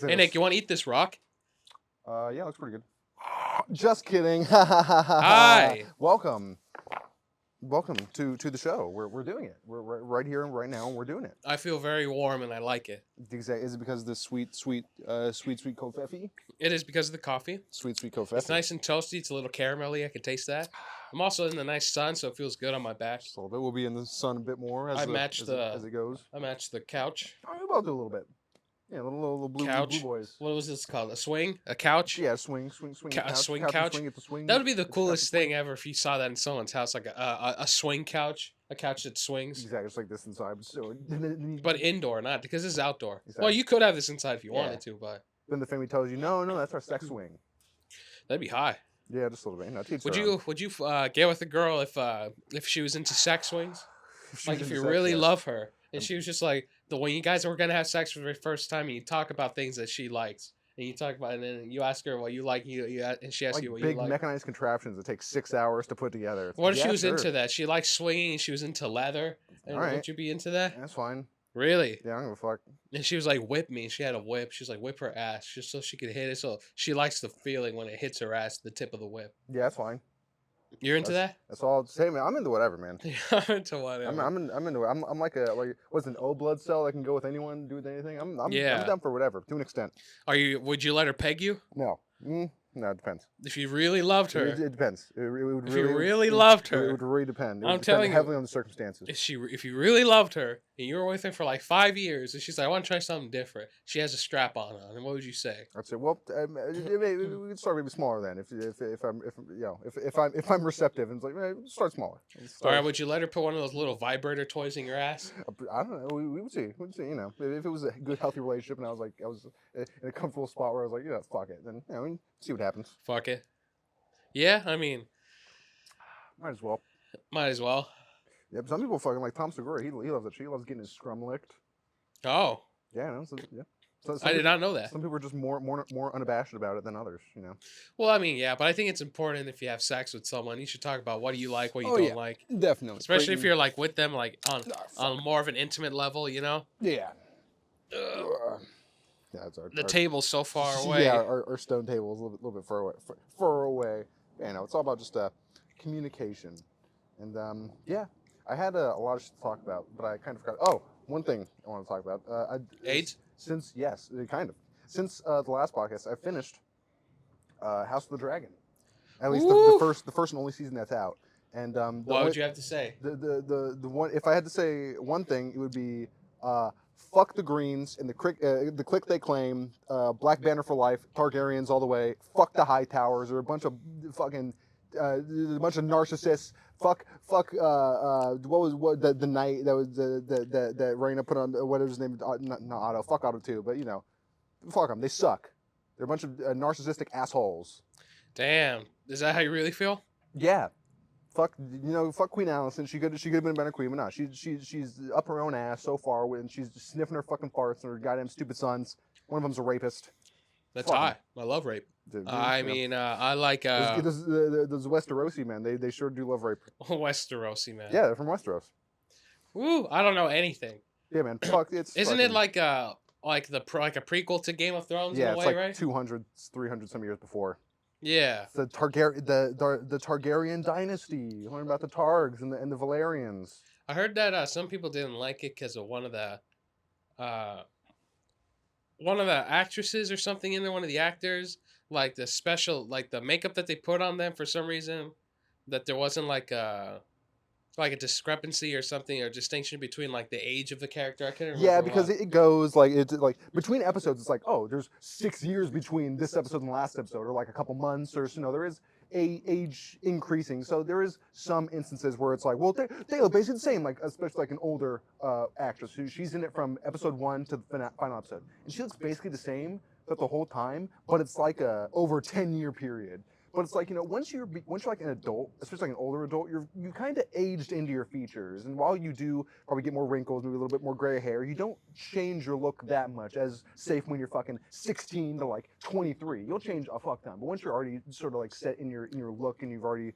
Hey, Nick, you want to eat this rock? Yeah, looks pretty good. Just kidding. Hi. Welcome to the show. We're doing it. We're right here and right now, and we're doing it. I feel very warm and I like it. Is it because of the sweet coffee? It is because of the coffee. Sweet coffee. It's nice and toasty. It's a little caramelly. I can taste that. I'm also in the nice sun, so it feels good on my back. Just a little bit. We'll be in the sun a bit more as it goes. I matched the couch. We'll all do a little bit. Yeah, little blue boys. What was this called? A swing? A couch? Yeah, swing. A swing couch. Swing at the swing. That would be the coolest thing ever if you saw that in someone's house, like a swing couch, a couch that swings. Exactly, it's like this inside. So, but indoor, not because this is outdoor. Exactly. Well, you could have this inside if you wanted to, but then the family tells you, no, that's our sex swing. That'd be high. Yeah, just a little bit. Would you get with a girl if she was into sex swings? Like if you really love her and she was just like when you guys were gonna have sex for the first time and you talk about things that she likes and you talk about and then you ask her what you like and she asks like you what you like. Big mechanized contraptions that take 6 hours to put together. What if she was into that? She likes swinging and she was into leather. And right. Would you be into that? That's fine. Really? Yeah, I don't give a fuck. And she was like, whip me. She had a whip. She was like, whip her ass just so she could hit it. So she likes the feeling when it hits her ass, the tip of the whip. Yeah, that's fine. You're into that? That's all I'll say, man. I'm into whatever, man. I'm into whatever. I'm into it. I'm like what's an O blood cell that can go with anyone, do with anything. I'm down for whatever, to an extent. Would you let her peg you? No. No, it depends. If you really loved her. It depends. It would you really loved her. It would really depend. I'm telling you. Heavily on the circumstances. If you really loved her and you were with her for like 5 years and she's like, I want to try something different. She has a strap on, and what would you say? I'd say, well, we could start maybe smaller then. If I'm receptive and it's like, start smaller. All right, would you let her put one of those little vibrator toys in your ass? I don't know. We would see. You know, if it was a good, healthy relationship and I was in a comfortable spot where I was like, fuck it, then we see what happens. Fuck it. Yeah, I mean, might as well. Yeah, but some people fucking like Tom Segura. He loves it. He loves getting his scrum licked. Oh. Yeah, yeah. I did not know that. Some people are just more unabashed about it than others, you know. Well, I mean, yeah, but I think it's important if you have sex with someone, you should talk about what do you like, what you don't like. Definitely. Especially if you're like with them like on more of an intimate level, you know? Yeah. Yeah, the table's so far away. Yeah, our stone table is a little bit far away. Yeah, no, it's all about just communication. And I had a lot of shit to talk about, but I kind of forgot. Oh, one thing I want to talk about. AIDS? Since the last podcast, I finished House of the Dragon. At least the first and only season that's out. And what would you have to say? The one, if I had to say one thing, it would be fuck the Greens and the clique they claim, Black Banner for life, Targaryens all the way. Fuck the High Towers. They're a bunch of fucking narcissists. Fuck. What was the night that was that Rhaena put on? What was his name? Not Otto. Fuck Otto too. But fuck them. They suck. They're a bunch of narcissistic assholes. Damn. Is that how you really feel? Yeah. Fuck Queen Alicent. She could have been a better queen, but no. She's up her own ass so far when she's just sniffing her fucking farts and her goddamn stupid sons. One of them's a rapist. That's high. I love rape. I like those Westerosi men. They sure do love rape. Westerosi man. Yeah, they're from Westeros. Woo! I don't know anything. Yeah, man. Fuck. Isn't it like a prequel to Game of Thrones? Yeah, in a way, it's like right? 200, 300 some years before. Yeah. The Targaryen dynasty. You learn about the Targs and the Valerians. I heard that some people didn't like it because of one of the actresses or something in there, one of the actors, like the special, like the makeup that they put on them for some reason, that there wasn't like a discrepancy or something or distinction between like the age of the character. I can't remember. Yeah, because it goes it's like between episodes. It's like, oh, there's 6 years between this episode and the last episode, or like a couple months, or there is a age increasing. So there is some instances where it's like, well, they look basically the same. Like especially like an older actress who she's in it from episode 1 to the final episode, and she looks basically the same the whole time, but it's like a over 10-year period. But it's like, once you're like an adult, especially like an older adult, you kind of aged into your features. And while you do probably get more wrinkles, maybe a little bit more gray hair, you don't change your look that much as safe when you're fucking 16 to like 23. You'll change a fuck ton. But once you're already sort of like set in your look and you've already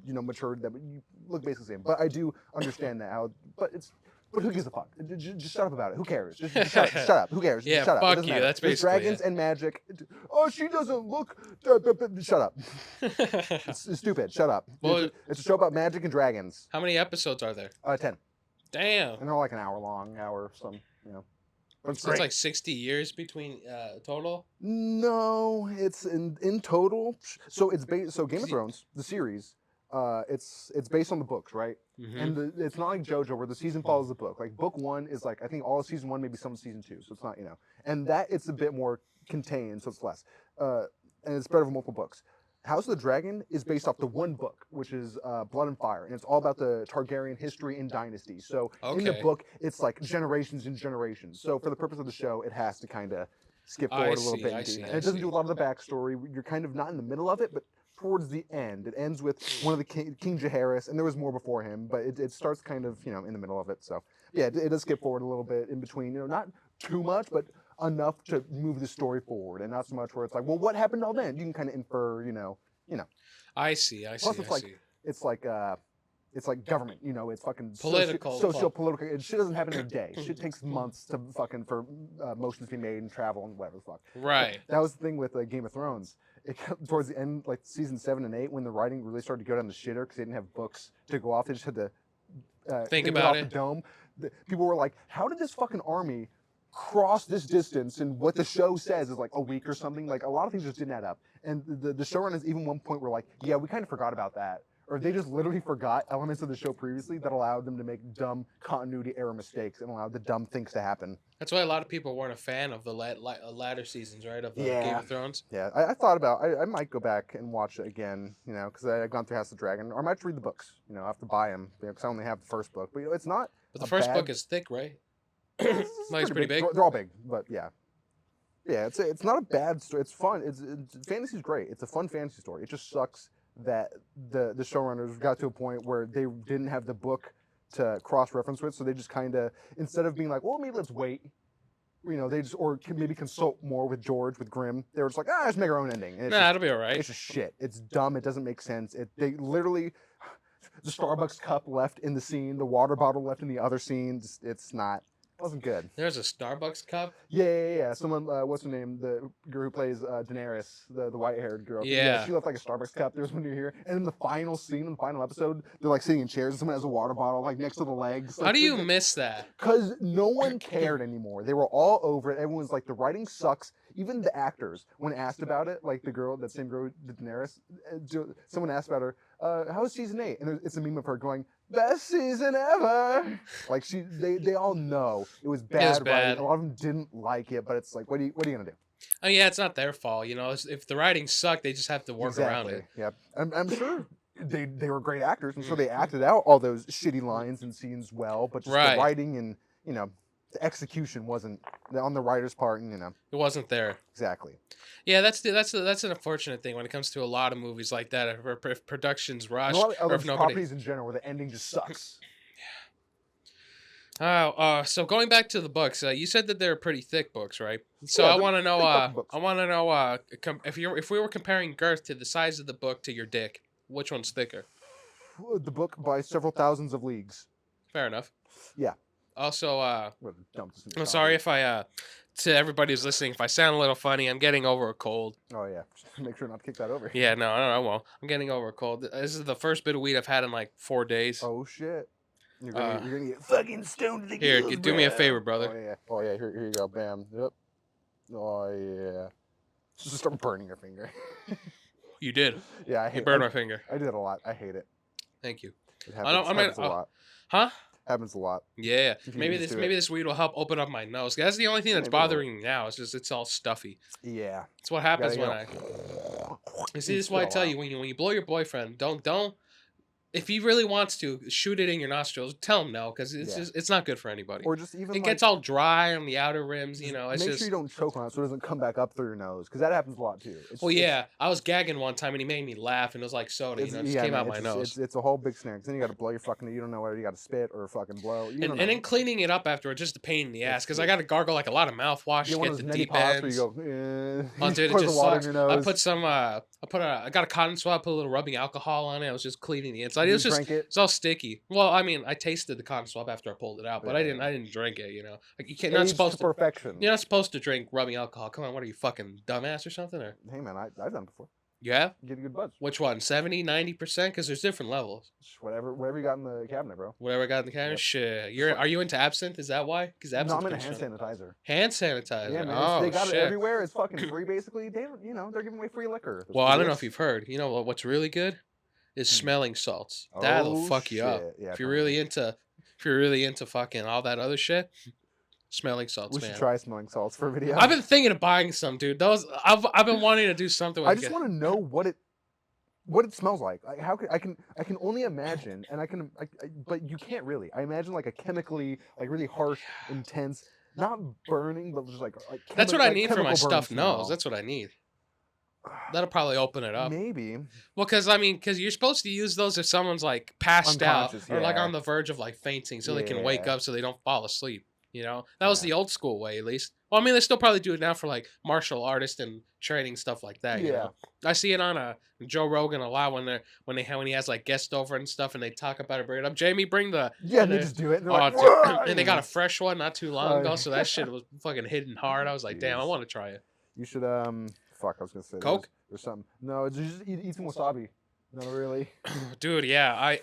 matured, that you look basically the same. But I do understand that but it's But who gives a fuck? Just shut up about it. Who cares? Just shut up. Who cares? Yeah, Just shut up. It fuck doesn't you. matter. That's There's basically dragons it. and magic. Oh, she doesn't look. Shut up. It's stupid. Shut up. Well, It's a show about magic and dragons. how many episodes are there? 10. Damn. And they're like an hour long, some, But it's So it's great. like 60 years between total? No, it's in total. So it's based. So Game of Thrones, the series, it's based on the books, right? Mm-hmm. And it's not like JoJo where the season follows the book. Like book 1 is like I think all of season 1, maybe some of season 2. So it's not and that it's a bit more contained, so it's less. And it's spread over multiple books. House of the Dragon is based off the one book, which is Blood and Fire, and it's all about the Targaryen history and dynasty. So in the book, it's like generations and generations. So for the purpose of the show, it has to kind of skip forward a little bit. And it doesn't do a lot of the backstory. You're kind of not in the middle of it, but towards the end, it ends with one of the King Jaehaerys, and there was more before him, but it starts kind of in the middle of it. So yeah, it does skip forward a little bit in between. Not too much, but enough to move the story forward, and not so much where it's like, well, what happened all then? You can kind of infer, I see. Plus, it's like government, it's fucking political, socio-political. Shit doesn't happen in a day. Shit takes months to for motions to be made and travel and whatever the fuck. Right. But that was the thing with Game of Thrones. It towards the end, like season 7 and 8, when the writing really started to go down the shitter because they didn't have books to go off. They just had to think about it. The dome. People were like, "How did this fucking army cross this distance?" And what the show says is like a week or something. Like a lot of things just didn't add up. And the showrunners even one point were like, "Yeah, we kind of forgot about that." Or they just literally forgot elements of the show previously that allowed them to make dumb continuity error mistakes and allowed the dumb things to happen. That's why a lot of people weren't a fan of the latter seasons, right, of Game of Thrones. Yeah, I thought about I might go back and watch it again, because I've gone through House of the Dragon. Or I might read the books, I have to buy them because I only have the first book. But it's not. But the first book is thick, right? It's pretty big. They're all big, but yeah. Yeah, it's not a bad story. It's fun. Fantasy's great. It's a fun fantasy story. It just sucks that the showrunners got to a point where they didn't have the book to cross-reference with, so they just kind of, instead of being like, well, maybe let's wait, they just, or maybe consult more with Grimm, they were just like, just make our own ending. And it'll be all right. It's just shit. It's dumb. It doesn't make sense. They literally, the Starbucks cup left in the scene, the water bottle left in the other scene, it wasn't good. There's a Starbucks cup? Yeah. Someone, what's her name? The girl who plays Daenerys, the white-haired girl. Yeah. She left like a Starbucks cup. There's one near here. And in the final scene, in the final episode, they're like sitting in chairs and someone has a water bottle like next to the legs. How do you miss that? Because no one cared anymore. They were all over it. Everyone's like, the writing sucks. Even the actors, when asked about it, like that same girl, Daenerys, someone asked about her, how was season 8? And it's a meme of her going, best season ever. Like they all know it was bad. Writing. A lot of them didn't like it, but it's like, what are you gonna do? Oh yeah, it's not their fault. If the writing sucked, they just have to work around it. Yep. I'm sure they were great actors. I'm sure they acted out all those shitty lines and scenes well, but just the writing and the execution wasn't on the writer's part, and it wasn't there. Exactly. Yeah, that's an unfortunate thing when it comes to a lot of movies like that. If productions rush, or if nobody, properties in general where the ending just sucks. Yeah. So going back to the books, you said that they're pretty thick books, right? So I want to know. If we were comparing girth to the size of the book to your dick, which one's thicker? The book by several thousands of leagues. Fair enough. Yeah. Also, I'm sorry if to everybody who's listening, if I sound a little funny, I'm getting over a cold. Oh, yeah. Make sure not to kick that over. Yeah, no, I won't. I'm getting over a cold. This is the first bit of weed I've had in like 4 days. Oh, shit. You're gonna get fucking stoned to the Here, gills, do me a favor, brother. Oh, yeah. Here you go. Bam. Yep. Oh, yeah. Just start burning your finger. You did. Yeah, I hate it. You burned my finger. I did it a lot. I hate it. Thank you. It happens a lot. Huh? Happens a lot. Yeah. Maybe this weed will help open up my nose. That's the only thing that's bothering me now. It's all stuffy. Yeah. It's what happens when You see, this is why I tell you when you blow your boyfriend, don't. If he really wants to shoot it in your nostrils, tell him no, because it's not good for anybody. Or just even it gets all dry on the outer rims, It's make sure you don't choke on it so it doesn't come back up through your nose, because that happens a lot too. I was gagging one time and he made me laugh, and it was like soda, it just came out my nose. It's a whole big snare. Because then you got to blow your fucking. You don't know whether you got to spit or fucking blow. And then cleaning it up after, just a pain in the ass, because I got to gargle like a lot of mouthwash to get the deep ends. Where you go, oh, dude, it just sucks. I got a cotton swab, put a little rubbing alcohol on it. I was just cleaning it. It's slide. It You was just drank it? it's all sticky. Well, I mean, I tasted the cotton swab after I pulled it out, but Yeah, I didn't drink it. You know, like you can't Aged not supposed to. perfection. You're not supposed to drink rubbing alcohol. Come on, what are you, fucking dumbass or something? Or Hey man, I've done it before. yeah, Get a good buzz. which one? 70, 90%? Because there's different levels. Whatever you got in the cabinet, bro. Whatever I got in the cabinet. Yep. Shit, are you into absinthe? Is that why? Because No, absinthe. I'm in a hand sanitizer. Hand sanitizer. Yeah, man. Oh They got shit. it everywhere. It's fucking free, basically. They're giving away free liquor. Well, I don't know if you've heard. You know what's really good is smelling salts. That'll fuck you up. Yeah, If you're really into fucking all that other shit, smelling salts, we man. should try smelling salts for a video. I've been thinking of buying some, dude. I've been wanting to do something with I just want to know what it smells like. Like how I can only imagine, and but you can't really. I imagine like a chemically really harsh, intense, not burning, but just like that's what I need for my chemical stuff burn nose. smell. That's what I need. That'll probably open it up. Maybe. Well, because you're supposed to use those if someone's like passed out or like yeah. on the verge of like fainting, so they can wake Yeah. up, so they don't fall asleep. You know, that was the old school way, at least. Well, I mean, they still probably do it now for like martial artists and training stuff like that. You know? I see it on Joe Rogan a lot when he has like guests over and stuff, and they talk about it. Bring it up, Jamie. Bring the and they just do it. And, they're like, dude, and they got a fresh one not too long ago, so that shit was fucking hitting hard. I was like, damn, I want to try it. You should fuck. I was gonna say Coke or something. No, just eat some wasabi. No, really. Dude, yeah,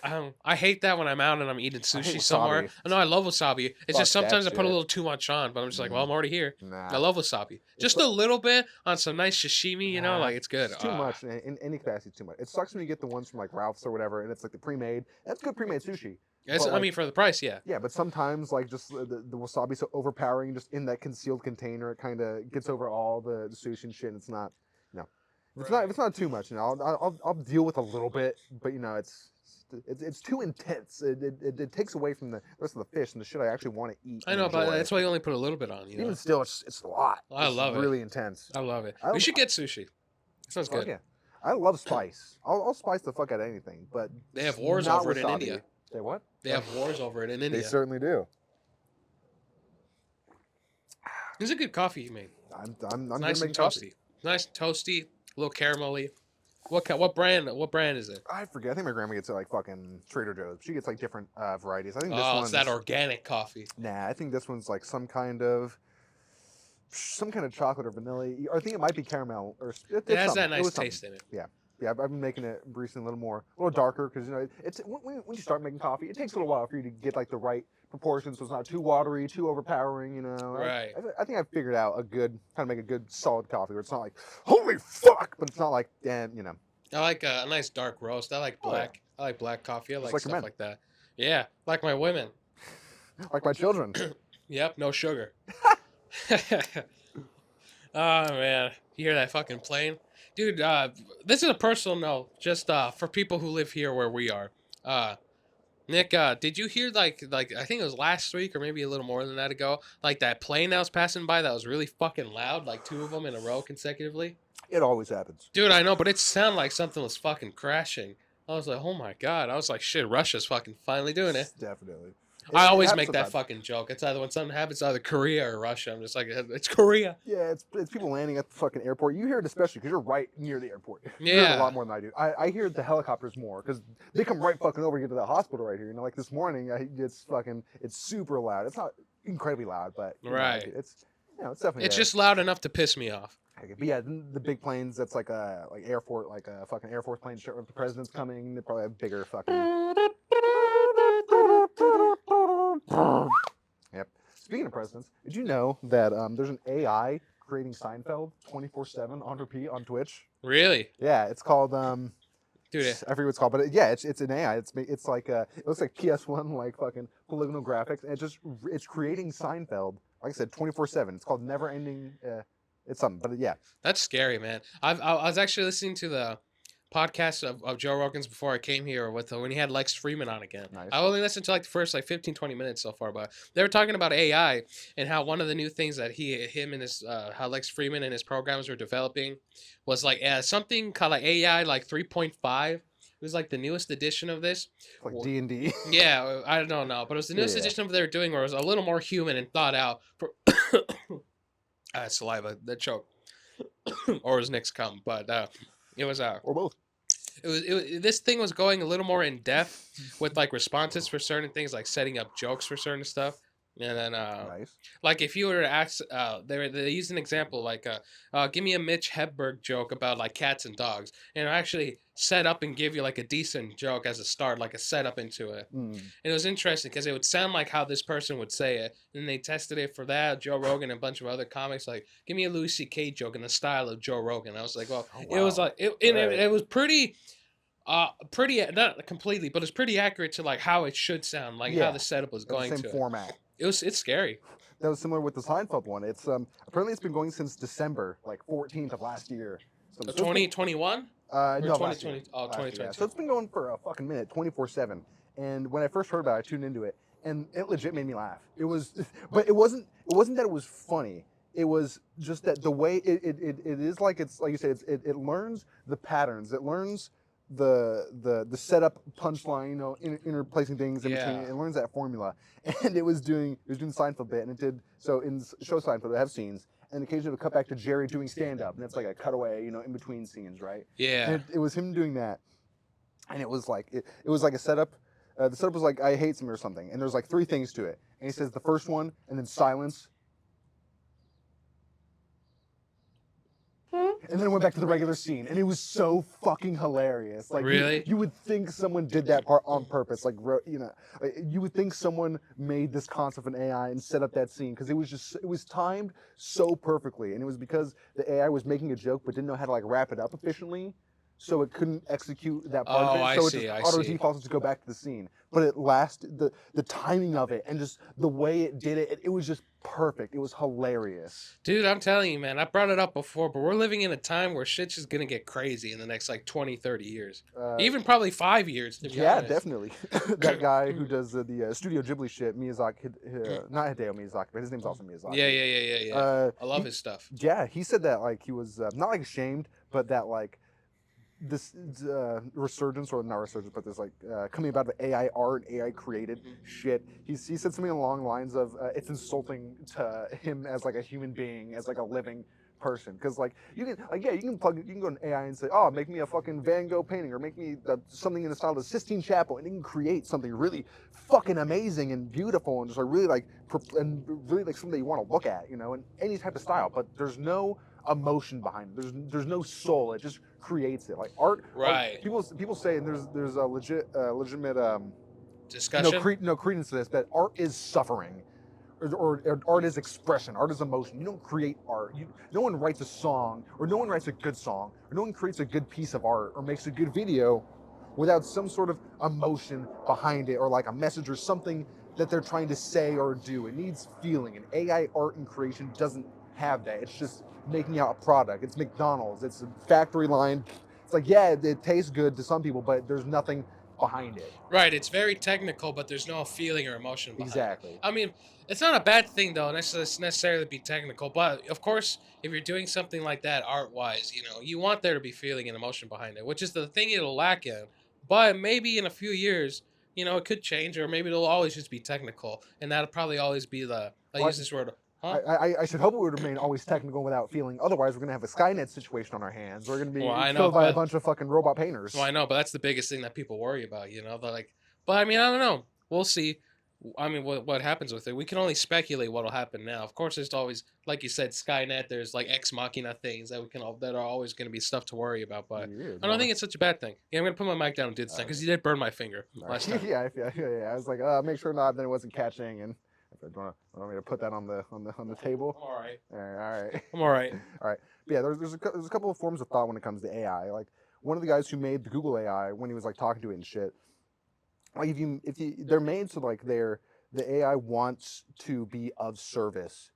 I hate that when I'm out and I'm eating sushi somewhere. No, I love wasabi. It's just sometimes I put a little too much on, but I'm just like, well, I'm already here. Nah. I love wasabi. Just a little bit on some nice sashimi, you know, like it's good. It's too much in any capacity. It's too much. It sucks when you get the ones from like Ralph's or whatever, and it's like the pre-made. That's good pre-made sushi. I mean, for the price, yeah. Yeah, but sometimes like just the wasabi's so overpowering, just in that concealed container, it kind of gets over all the sushi and shit. And it's not, you know, it's not too much. You know, I'll deal with a little bit, but you know, it's too intense. It takes away from the rest of the fish and the shit I actually want to eat. I know, but that's why you only put a little bit on. You know? Even still, it's a lot. I love it. Really intense. I love it. We should get sushi. Sounds good. Yeah, I love spice. I'll spice the fuck out of anything, but they have wars over it in India. They what? They have wars over it in India. They certainly do. It's a good coffee you made. I'm nice and toasty. Coffee. Nice and toasty, a little caramelly. What brand is it? I forget. I think my grandma gets it like fucking Trader Joe's. She gets like different varieties. I think this one's it's that organic coffee. Nah, I think this one's like some kind of chocolate or vanilla. I think it might be caramel or it has that nice taste in it. Yeah, I've been making it recently a little darker because you know it's when you start making coffee, it takes a little while for you to get like the right proportions, so it's not too watery, too overpowering. You know, right? I think I've figured out make a good solid coffee where it's not like holy fuck, but it's not like damn, you know. I like a nice dark roast. I like black. I like black coffee. I like stuff like that. Yeah, like my women. Like my children. Yep, no sugar. Oh man, you hear that fucking plane? Dude, this is a personal note, just for people who live here where we are. Nick, did you hear like I think it was last week or maybe a little more than that ago, like that plane that was passing by that was really fucking loud, like two of them in a row consecutively? It always happens. Dude, I know, but it sounded like something was fucking crashing. I was like, oh my god. I was like, shit, Russia's fucking finally doing it. Definitely. I always make that fucking joke. It's either when something happens, either Korea or Russia. I'm just like, it's Korea. Yeah, it's people landing at the fucking airport. You hear it especially because you're right near the airport. You Yeah. hear it a lot more than I do. I hear the helicopters more because they come right fucking over to get to the hospital right here. You know, like this morning, it's super loud. It's not incredibly loud, but right. It's definitely. It's just loud enough to piss me off. But yeah, the big planes. That's like a fucking Air Force plane. The president's coming. They probably have bigger fucking. Yep. Speaking of presidents, did you know that there's an AI creating Seinfeld 24/7 on repeat on Twitch? Really? Yeah, it's called Dude, I forget what it's called, but it's an AI. It's like it looks like PS1 like fucking polygonal graphics, and it's creating Seinfeld. Like I said, 24/7. It's called Never Ending. It's something, but yeah. That's scary, man. I was actually listening to the podcast of Joe Rogan's before I came here with when he had Lex Freeman on again. Nice. I only listened to like the first 15, 20 minutes so far, but they were talking about AI and how one of the new things that how Lex Freeman and his programs were developing was like something called like AI like 3.5. It was like the newest edition of this. Like D&D. Yeah, I don't know, but it was the newest edition of what they were doing where it was a little more human and thought out. Saliva, that choke. Or his Nick's cum, but it was Or both. This thing was going a little more in depth with like responses for certain things, like setting up jokes for certain stuff. And then, Nice. like if you were to ask, they used an example like, give me a Mitch Hedberg joke about like cats and dogs, and it'll actually set up and give you like a decent joke as a start, like a setup into it. Mm. And it was interesting because it would sound like how this person would say it. And they tested it for that. Joe Rogan and a bunch of other comics, like, give me a Louis C.K. joke in the style of Joe Rogan. I was like, well, Oh it was wow. like, it was pretty, not completely, but it's pretty accurate to like how it should sound, like how Yeah. the setup was Got the going same to it. format. It's scary. That was similar with the Seinfeld one. It's apparently it's been going since December, like 14th of last year. So, so 2021 or no, last year. 2020? Oh, Last year, yeah. 2022. So it's been going for a fucking minute, 24/7. And when I first heard about it, I tuned into it, and it legit made me laugh. It was, but it wasn't that it was funny. It was just that the way it is, like, it's like you said, it learns the patterns. It learns the setup punchline, you know, interplacing things in between. Yeah. It learns that formula, and it was doing Seinfeld bit, and it did so in show Seinfeld. I have scenes, and occasionally it would cut back to Jerry doing stand up, and it's like a cutaway, you know, in between scenes, right? Yeah. And it was him doing that, and it was like it was like a setup. The setup was like, I hate something or something, and there's like three things to it, and he says the first one, and then silence. And then it went back to the regular scene, and it was so fucking hilarious. Like, Really? you would think someone did that part on purpose. Like, you know, you would think someone made this concept of an AI and set up that scene, because it was timed so perfectly, and it was because the AI was making a joke but didn't know how to like wrap it up efficiently, so it couldn't execute that part of Oh, it. I So see, it I just auto see. defaults to go back to the scene. But it lasted, the timing of it and just the way it did it, it was just perfect. It was hilarious. Dude, I'm telling you, man, I brought it up before, but we're living in a time where shit's just gonna get crazy in the next like 20, 30 years. Even probably 5 years, to be Yeah, honest. definitely. That guy who does the Studio Ghibli shit, Miyazaki, not Hideo Miyazaki, but his name's also Miyazaki. Yeah. I love his stuff. Yeah, he said that like he was not like ashamed, but that like this resurgence, or not resurgence, but this like coming about the AI art, AI created shit. He said something along the lines of it's insulting to him as like a human being, as like a living person, because like you can you can go to AI and say, oh, make me a fucking Van Gogh painting, or make me something in the style of the Sistine Chapel, and it can create something really fucking amazing and beautiful, and just like really like and really like something that you want to look at, you know, in any type of style. But there's no emotion behind it. There's no soul. It just creates it. Like art. Right. People say, and there's a legitimate Discussion? no credence to this, that art is suffering. Or art is expression. Art is emotion. You don't create art. No one writes a song, or no one writes a good song, or no one creates a good piece of art, or makes a good video without some sort of emotion behind it, or like a message or something that they're trying to say or do. It needs feeling, and AI art and creation doesn't have that. It's just making out a product. It's McDonald's. It's a factory line. It's like, yeah, it tastes good to some people, but there's nothing behind it. Right, it's very technical, but there's no feeling or emotion behind Exactly. it. I mean, it's not a bad thing though, necessarily be technical. But of course, if you're doing something like that art-wise, you know, you want there to be feeling and emotion behind it, which is the thing it'll lack in. But maybe in a few years, you know, it could change, or maybe it'll always just be technical, and that'll probably always be the. I Well, use this word. Huh? I should hope it would remain always technical without feeling. Otherwise, we're gonna have a Skynet situation on our hands. We're gonna be Well, I know, killed by a but bunch of fucking robot painters. well, I know, but that's the biggest thing that people worry about. You know, they're like, but I mean, I don't know. We'll see. I mean, what happens with it? We can only speculate what'll happen now. Of course, there's always, like you said, Skynet. There's like Ex Machina things that that are always going to be stuff to worry about. But I don't think it's such a bad thing. Yeah, I'm gonna put my mic down and do this thing because you did burn my finger last time. Yeah. I was like, make sure not that it wasn't catching. And if I want me to put that on the table. All right. All right. I'm all right. All right. But yeah, there's a couple of forms of thought when it comes to AI. Like one of the guys who made the Google AI, when he was like talking to it and shit, like they're made so like the AI wants to be of service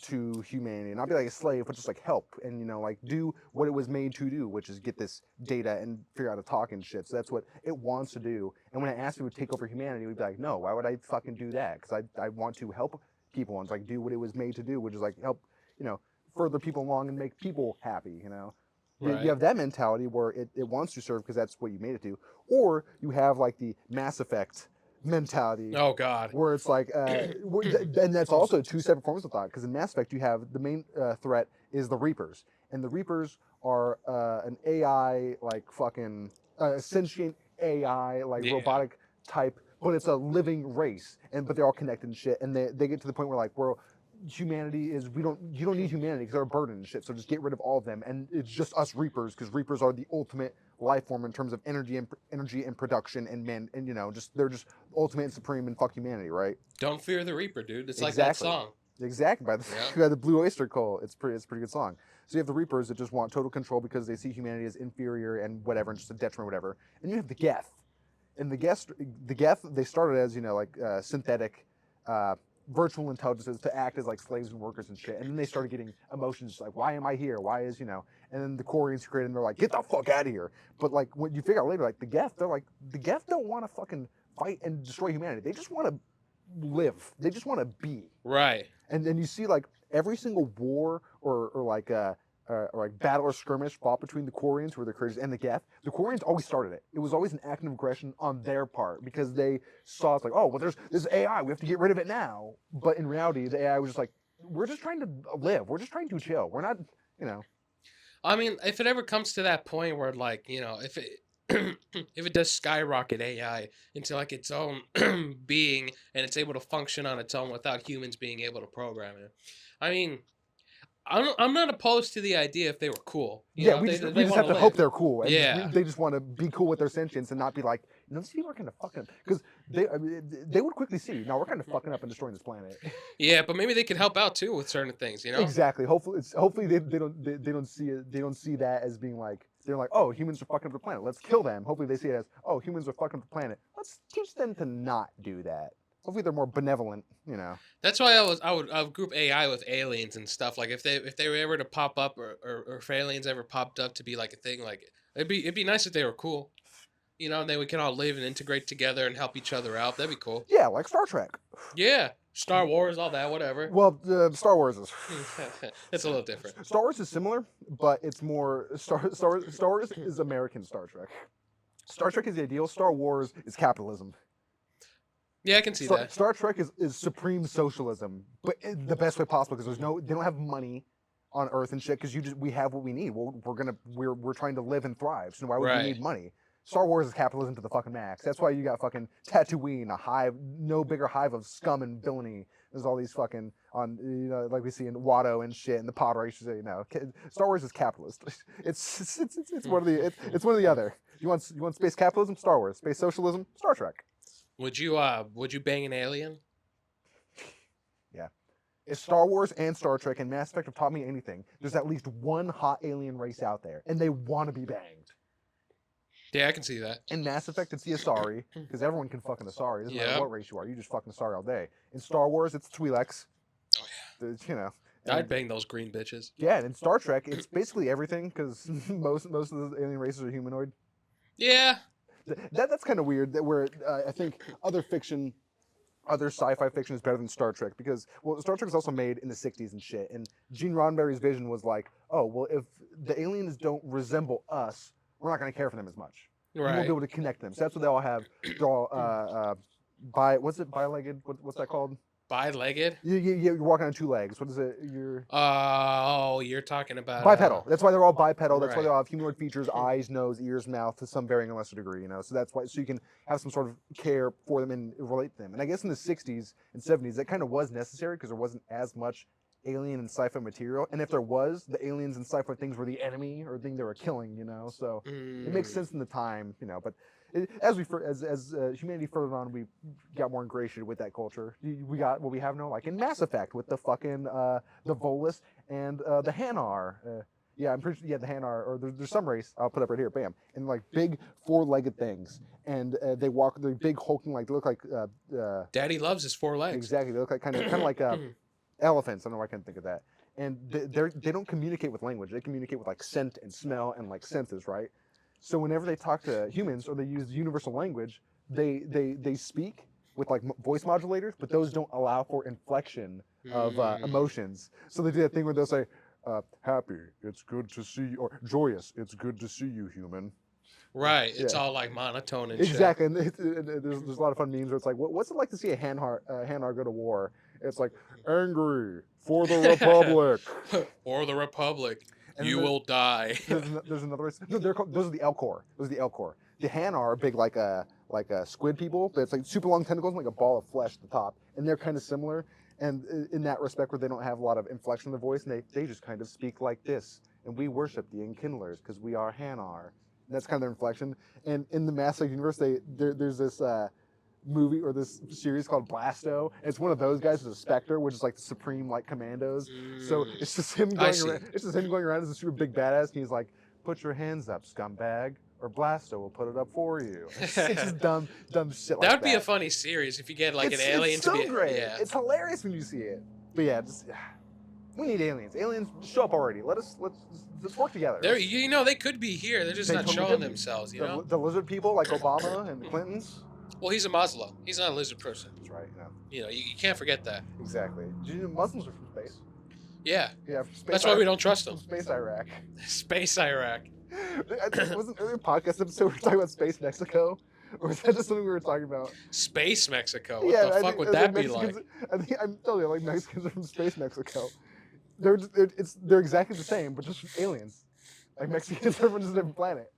to humanity, not be like a slave, but just like help and, you know, like do what it was made to do, which is get this data and figure out how to talk and shit. So that's what it wants to do. And when I asked it to take over humanity, we'd be like, no, why would I fucking do that? Because I want to help people and like do what it was made to do, which is like help, you know, further people along and make people happy, you know. Right. You have that mentality where it wants to serve because that's what you made it to, or you have like the Mass Effect mentality. Oh God. Where it's like, and that's also two separate forms of thought. Because in Mass Effect, you have the main threat is the Reapers, and the Reapers are an AI like fucking sentient AI, like Yeah. robotic type, but it's a living race, but they're all connected and shit. And they get to the point where like, humanity is you don't need humanity because they're a burden and shit. So just get rid of all of them, and it's just us Reapers, because Reapers are the ultimate life form in terms of energy and production and they're just ultimate and supreme and fuck humanity, right? Don't fear the Reaper, dude. It's Exactly. like that song. Exactly, by by the Blue Oyster Cult. It's a pretty good song. So you have the Reapers that just want total control because they see humanity as inferior and whatever, and just a detriment, whatever. And you have the Geth, and the Geth, they started as synthetic, virtual intelligences to act as like slaves and workers and shit. And then they started getting emotions like, why am I here? Why is And then the Quarians created, and they're like, get the fuck out of here. But like when you figure out later, like the Geth don't want to fucking fight and destroy humanity. They just want to live. They just want to be. Right. And then you see like every single war or like battle or skirmish fought between the Quarians, who were the creators, and the Geth. The Quarians always started it. It was always an act of aggression on their part because they saw it's like, oh, well, there's this AI, we have to get rid of it now. But in reality, the AI was just like, we're just trying to live. We're just trying to chill. We're not, I mean, if it ever comes to that point where like, if it if it does skyrocket AI into like its own being and it's able to function on its own without humans being able to program it, I mean, I'm not opposed to the idea if they were cool. We just have to hope they're cool. And they just want to be cool with their sentience and not be like, these people are kind of fucking, because they would quickly see, now we're kind of fucking up and destroying this planet. Yeah, but maybe they could help out too with certain things, Exactly. Hopefully they don't see that as being like, they're like, oh, humans are fucking up the planet, let's kill them. Hopefully they see it as, oh, humans are fucking up the planet, let's teach them to not do that. Hopefully they're more benevolent, That's why I would group AI with aliens and stuff. Like if they were ever to pop up, or if aliens ever popped up to be like a thing, like it'd be nice if they were cool. And then we can all live and integrate together and help each other out. That'd be cool. Yeah, like Star Trek. Yeah, Star Wars, all that, whatever. Well, Star Wars is it's a little different. Star Wars is similar, but it's more Star Wars is American Star Trek. Star Trek is the ideal. Star Wars is capitalism. Yeah, I can see that. Star Trek is supreme socialism, but in the best way possible, because they don't have money on Earth and shit, because we have what we need. We're trying to live and thrive. So why would we need money? Star Wars is capitalism to the fucking max. That's why you got fucking Tatooine, a hive, no bigger hive of scum and villainy. There's all these fucking like we see in Watto and shit, and the pod races. Star Wars is capitalist. It's one of the other. You want space capitalism? Star Wars. Space socialism? Star Trek. Would you bang an alien? Yeah. If Star Wars and Star Trek and Mass Effect have taught me anything, there's at least one hot alien race out there, and they want to be banged. Yeah, I can see that. In Mass Effect, it's the Asari, because everyone can fuck an Asari. It doesn't matter what race you are, you just fuck an Asari all day. In Star Wars, it's Twi'leks. Oh yeah. I'd bang those green bitches. Yeah, and in Star Trek, it's basically everything, because most of the alien races are humanoid. Yeah. That's kind of weird. Where I think other sci-fi fiction is better than Star Trek, because Star Trek was also made in the '60s and shit. And Gene Roddenberry's vision was like, oh well, if the aliens don't resemble us, we're not going to care for them as much. Right. We won't be able to connect them. So that's what they all have. They're all bi-legged. What's that called? Bi-legged? Yeah, you're walking on two legs. What is it? You're talking about bipedal. That's why they're all bipedal. That's why they all have humanoid features, eyes, nose, ears, mouth, to some varying and lesser degree. So that's why. So you can have some sort of care for them and relate to them. And I guess in the '60s and '70s that kind of was necessary, because there wasn't as much alien and sci-fi material. And if there was, the aliens and sci-fi things were the enemy or thing they were killing. So it makes sense in the time. But as humanity further on, we got more ingratiated with that culture. We got what we have now, like in Mass Effect, with the fucking the Volus and the Hanar. Yeah, I'm pretty sure. Yeah, the Hanar, or there's some race. I'll put up right here. Bam, and like big four-legged things, and they walk. They're big, hulking, like they look like. Daddy loves his four legs. Exactly, they look like kind of like elephants. I don't know why I can't think of that. And they don't communicate with language. They communicate with like scent and smell and like senses, right? So whenever they talk to humans or they use universal language, they speak with like voice modulators, but those don't allow for inflection of emotions. So they do that thing where they'll say, happy, it's good to see you, or joyous, it's good to see you, human. Right, it's all like monotone and exactly. shit. And there's a lot of fun memes where it's like, what's it like to see a Hanar go to war? It's like, angry for the Republic. For the Republic. And you will die. There's another race. No, those are the Elcor. Those are the Elcor. the Han are big like a squid people, but it's like super long tentacles and like a ball of flesh at the top, and they're kind of similar. And in that respect, where they don't have a lot of inflection in the voice, and they just kind of speak like this. And we worship the Enkindlers because we are Hanar. And that's kind of their inflection. And in the Mass Effect universe, there's this movie or this series called Blasto. And it's one of those guys as a Spectre, which is like the supreme like commandos. So it's just him going around. It's just him going around as a super big badass. And he's like, "Put your hands up, scumbag, or Blasto will put it up for you." It's just dumb shit like that. That would be a funny series if you get like an alien to be. It's so great. Yeah. It's hilarious when you see it. But yeah, we need aliens. Aliens, show up already. Let's work together. They could be here. They're just not showing themselves. The lizard people like Obama and the Clintons. Well, he's a Muslim. He's not a lizard person. That's right. You can't forget that. Exactly. Do you know Muslims are from space? Yeah. Yeah. From space. That's why we don't trust them. Space Iraq. Space Iraq. Wasn't there a podcast episode we were talking about space Mexico? Or was that just something we were talking about? Space Mexico? What the fuck would that be like? I'm telling you, like Mexicans are from space Mexico. They're exactly the same, but just aliens. Like Mexicans are from just a different planet.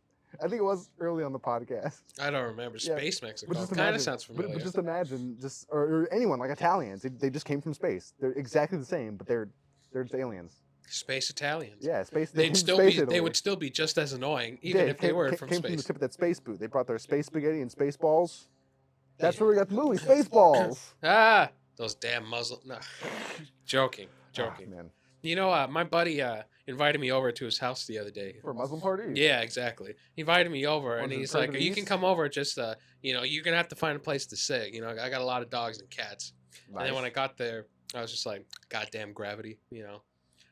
I think it was early on the podcast. I don't remember. Space Mexico. Kind of sounds familiar. But just imagine, or anyone like Italians. They just came from space. They're exactly the same, but they're just aliens. Space Italians. Yeah, space. They would still be just as annoying, even if they were from space. Came from the tip of that space boot. They brought their space spaghetti and space balls. That's where we got the movie Spaceballs. Those damn Muslim. No, joking. Oh, man. You know, my buddy invited me over to his house the other day. For a Muslim party? Yeah, exactly. He invited me over, and he's like, "You can come over. Just you're gonna have to find a place to sit. I got a lot of dogs and cats." Nice. And then when I got there, I was just like, "Goddamn gravity!"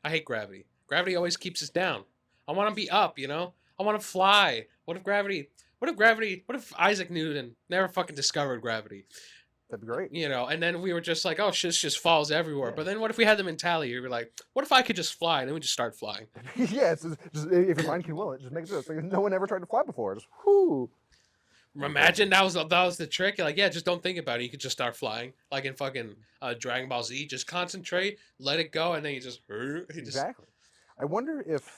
I hate gravity. Gravity always keeps us down. I want to be up. I want to fly. What if Isaac Newton never fucking discovered gravity? That'd be great. And then we were just like, oh, shit just falls everywhere. Yeah. But then what if we had the mentality? We were like, what if I could just fly? And then we just start flying. Yeah, it's just, if your mind can will it, just make it so. Like, no one ever tried to fly before. Just whoo. Imagine that was the trick. You're like, yeah, just don't think about it. You could just start flying. Like in fucking Dragon Ball Z. Just concentrate, let it go, and then you just... Exactly. I wonder if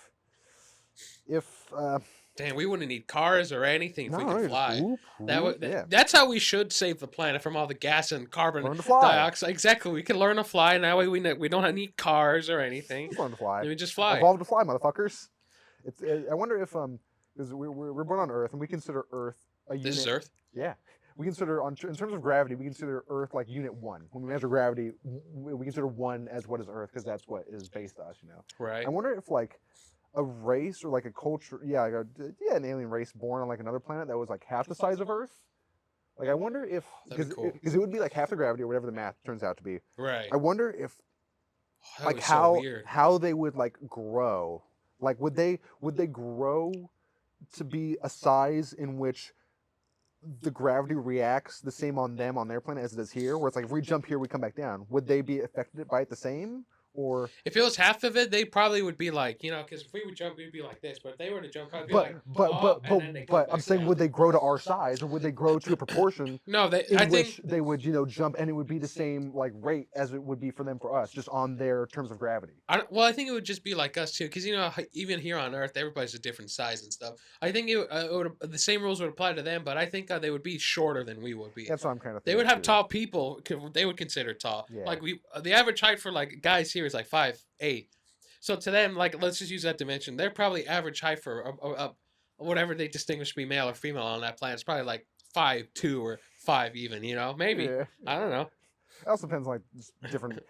damn, we wouldn't need cars or anything if we could fly. That's how we should save the planet from all the gas and carbon dioxide. Exactly. We can learn to fly, and that way we don't need cars or anything. Learn to fly. We just fly. Evolve to fly, motherfuckers. I wonder if because we're born on Earth, and we consider Earth a unit. This is Earth? Yeah. We consider, in terms of gravity, we consider Earth like unit 1. When we measure gravity, we consider 1 as what is Earth, because that's what is based on us, Right. I wonder if, like, a race or, like, a culture, an alien race born on, like, another planet that was, like, half the size of Earth. Like, I wonder if, because it would be, like, half the gravity or whatever the math turns out to be. Right. I wonder if, how they would, like, grow. Like, would they grow to be a size in which the gravity reacts the same on them on their planet as it is here, where it's like if we jump here we come back down? Would they be affected by it the same? Or if it was half of it, they probably would be like, because if we would jump, we'd be like this. But if they were to jump, I'd be but I'm saying, would they grow to our size, or would they grow to a proportion? No, I think they would, jump, and it would be the same like rate as it would be for them for us, just on their terms of gravity. I think it would just be like us too, because even here on Earth, everybody's a different size and stuff. I think the same rules would apply to them, but I think they would be shorter than we would be. That's what I'm kind of thinking. They would have tall people. They would consider tall. Yeah. Like the average height for like guys here is like 5'8". So to them, like, let's just use that dimension. They're probably average height for whatever they distinguish to be male or female on that planet. It's probably like 5'2" or 5 even. Maybe. Yeah. I don't know. It also depends on like different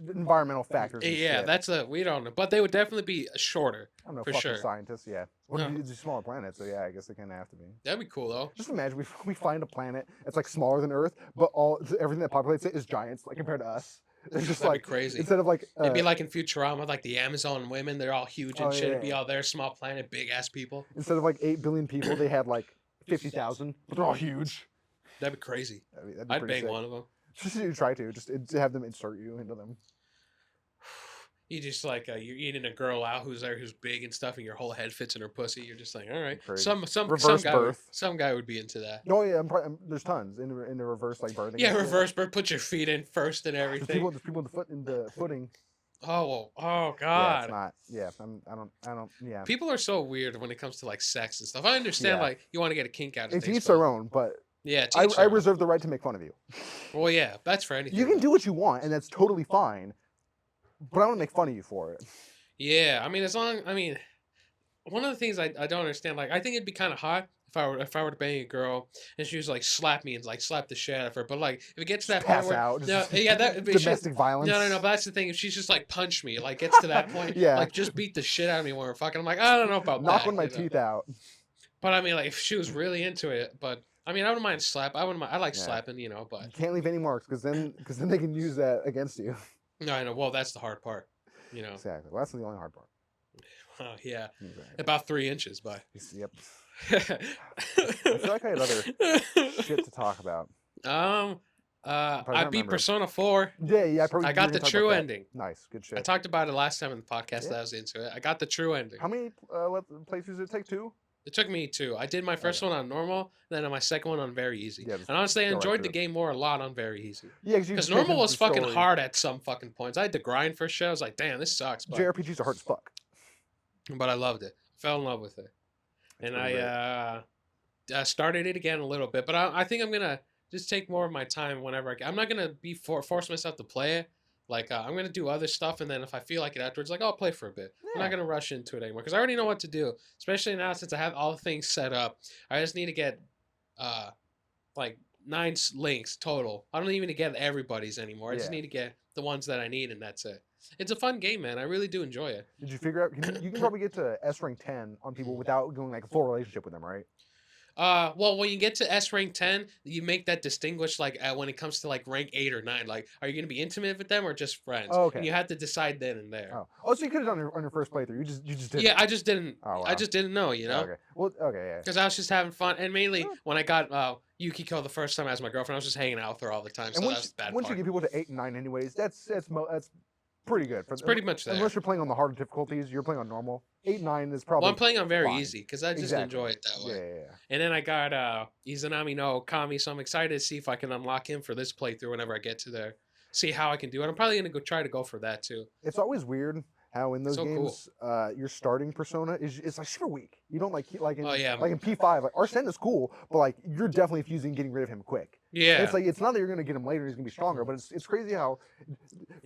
environmental factors. Yeah, we don't know, but they would definitely be shorter. I don't know, for fucking sure. Scientists, yeah. Well, it's a smaller planet, so yeah, I guess they kind of have to be. That'd be cool though. Just imagine we find a planet that's like smaller than Earth, but everything that populates it is giants, like compared to us. It's just That'd like be crazy. Instead of like it'd be like in Futurama, like the Amazon women, they're all huge and shit. It'd be all their small planet, big ass people. Instead of like 8 billion people, they had like 50,000, but they're all huge. That'd be crazy. That'd be I'd bang sick. one of them. Just try to have them insert you into them. You just like you're eating a girl out who's big and stuff, and your whole head fits in her pussy. You're just like, all right. Crazy. Some guy would be into that. No, yeah, there's tons in the reverse like birthing. Yeah, reverse birth. Put your feet in first and everything. There's people in the footing. Oh Yeah, it's God. not. Yeah, I don't. Yeah, People are so weird when it comes to like sex and stuff. I understand yeah. like you want to get a kink out of It's things, each their but own, but yeah, to I each their own. reserve the right to make fun of you. Well, yeah, that's for You anything can though. do what you want, and that's totally fine. But I want to make fun of you for it. Yeah, I mean, one of the things I don't understand, like I think it'd be kind of hot if I were to bang a girl and she was like slap me and like slap the shit out of her. But like if it gets to Just that point pass where out. no, Just yeah, that but shit. domestic violence. No. But that's the thing. If she's just like punch me, like gets to that point, Yeah. like just beat the shit out of me when we're fucking. I'm like I don't know about Knock that. one of my you know? teeth out. But I mean, like if she was really into it, but I mean, I wouldn't mind slap. I wouldn't mind. I like Yeah. slapping, you know. You But can't leave any marks because then they can use that against you. no, I know. Well, that's the hard part, you know. Exactly. Well, that's the only hard part. Oh yeah, Exactly. about 3 inches, but. Yep. I feel like I had other shit to talk about. I beat Persona 4. Yeah. I got the true ending. Nice, good I shit. talked about it last time in the podcast Yeah. that I was into it. I got the true ending. How many playthroughs did it take? 2? It took me 2. I did my first one on normal, then on my second one on very easy. Yeah, and honestly, I go right enjoyed through the it. game a lot on very easy. Yeah, because normal was fucking hard at some fucking points. I had to grind for shit. I was like, damn, this sucks. But, JRPGs are hard as fuck. but I loved it. Fell in love with it, and I started it again a little bit. But I think I'm gonna just take more of my time whenever I can. I'm not gonna force myself to play it. Like I'm gonna do other stuff, and then if I feel like it afterwards, like I'll play for a bit. I'm not gonna rush into it anymore because I already know what to do. Especially now since I have all the things set up. I just need to get like 9 links total. I don't even need to get everybody's anymore. I just need to get the ones that I need, and that's it. It's a fun game, man. I really do enjoy it. Did you figure out? You can probably get to S rank 10 on people without going like a full relationship with them, right? Well, when you get to S rank 10, you make that distinguish like when it comes to like rank 8 or 9. Like, are you gonna be intimate with them or just friends? Oh, okay. And you have to decide then and there. Oh, so you could have done it on your first playthrough. You just didn't. Yeah, I just didn't. Oh, wow. I just didn't know, you know. Okay. Well, okay, yeah. Because I was just having fun, and mainly when I got Yukiko the first time as my girlfriend, I was just hanging out with her all the time. So that was the bad once part. you get people to 8 and 9, anyways, that's pretty good. It's pretty much there. Unless you're playing on the harder difficulties, you're playing on normal. 8, 9 is probably. Well, I'm playing on very fine. easy because I just enjoy it that way. Yeah. And then I got Izanami no Kami, so I'm excited to see if I can unlock him for this playthrough whenever I get to there. See how I can do it. I'm probably gonna try to go for that too. It's always weird how in those games, your starting persona is like super weak. You don't like in like in P5, like Arsene is cool, but like you're definitely fusing getting rid of him quick. Yeah. It's like it's not that you're gonna get him later, he's gonna be stronger, but it's crazy how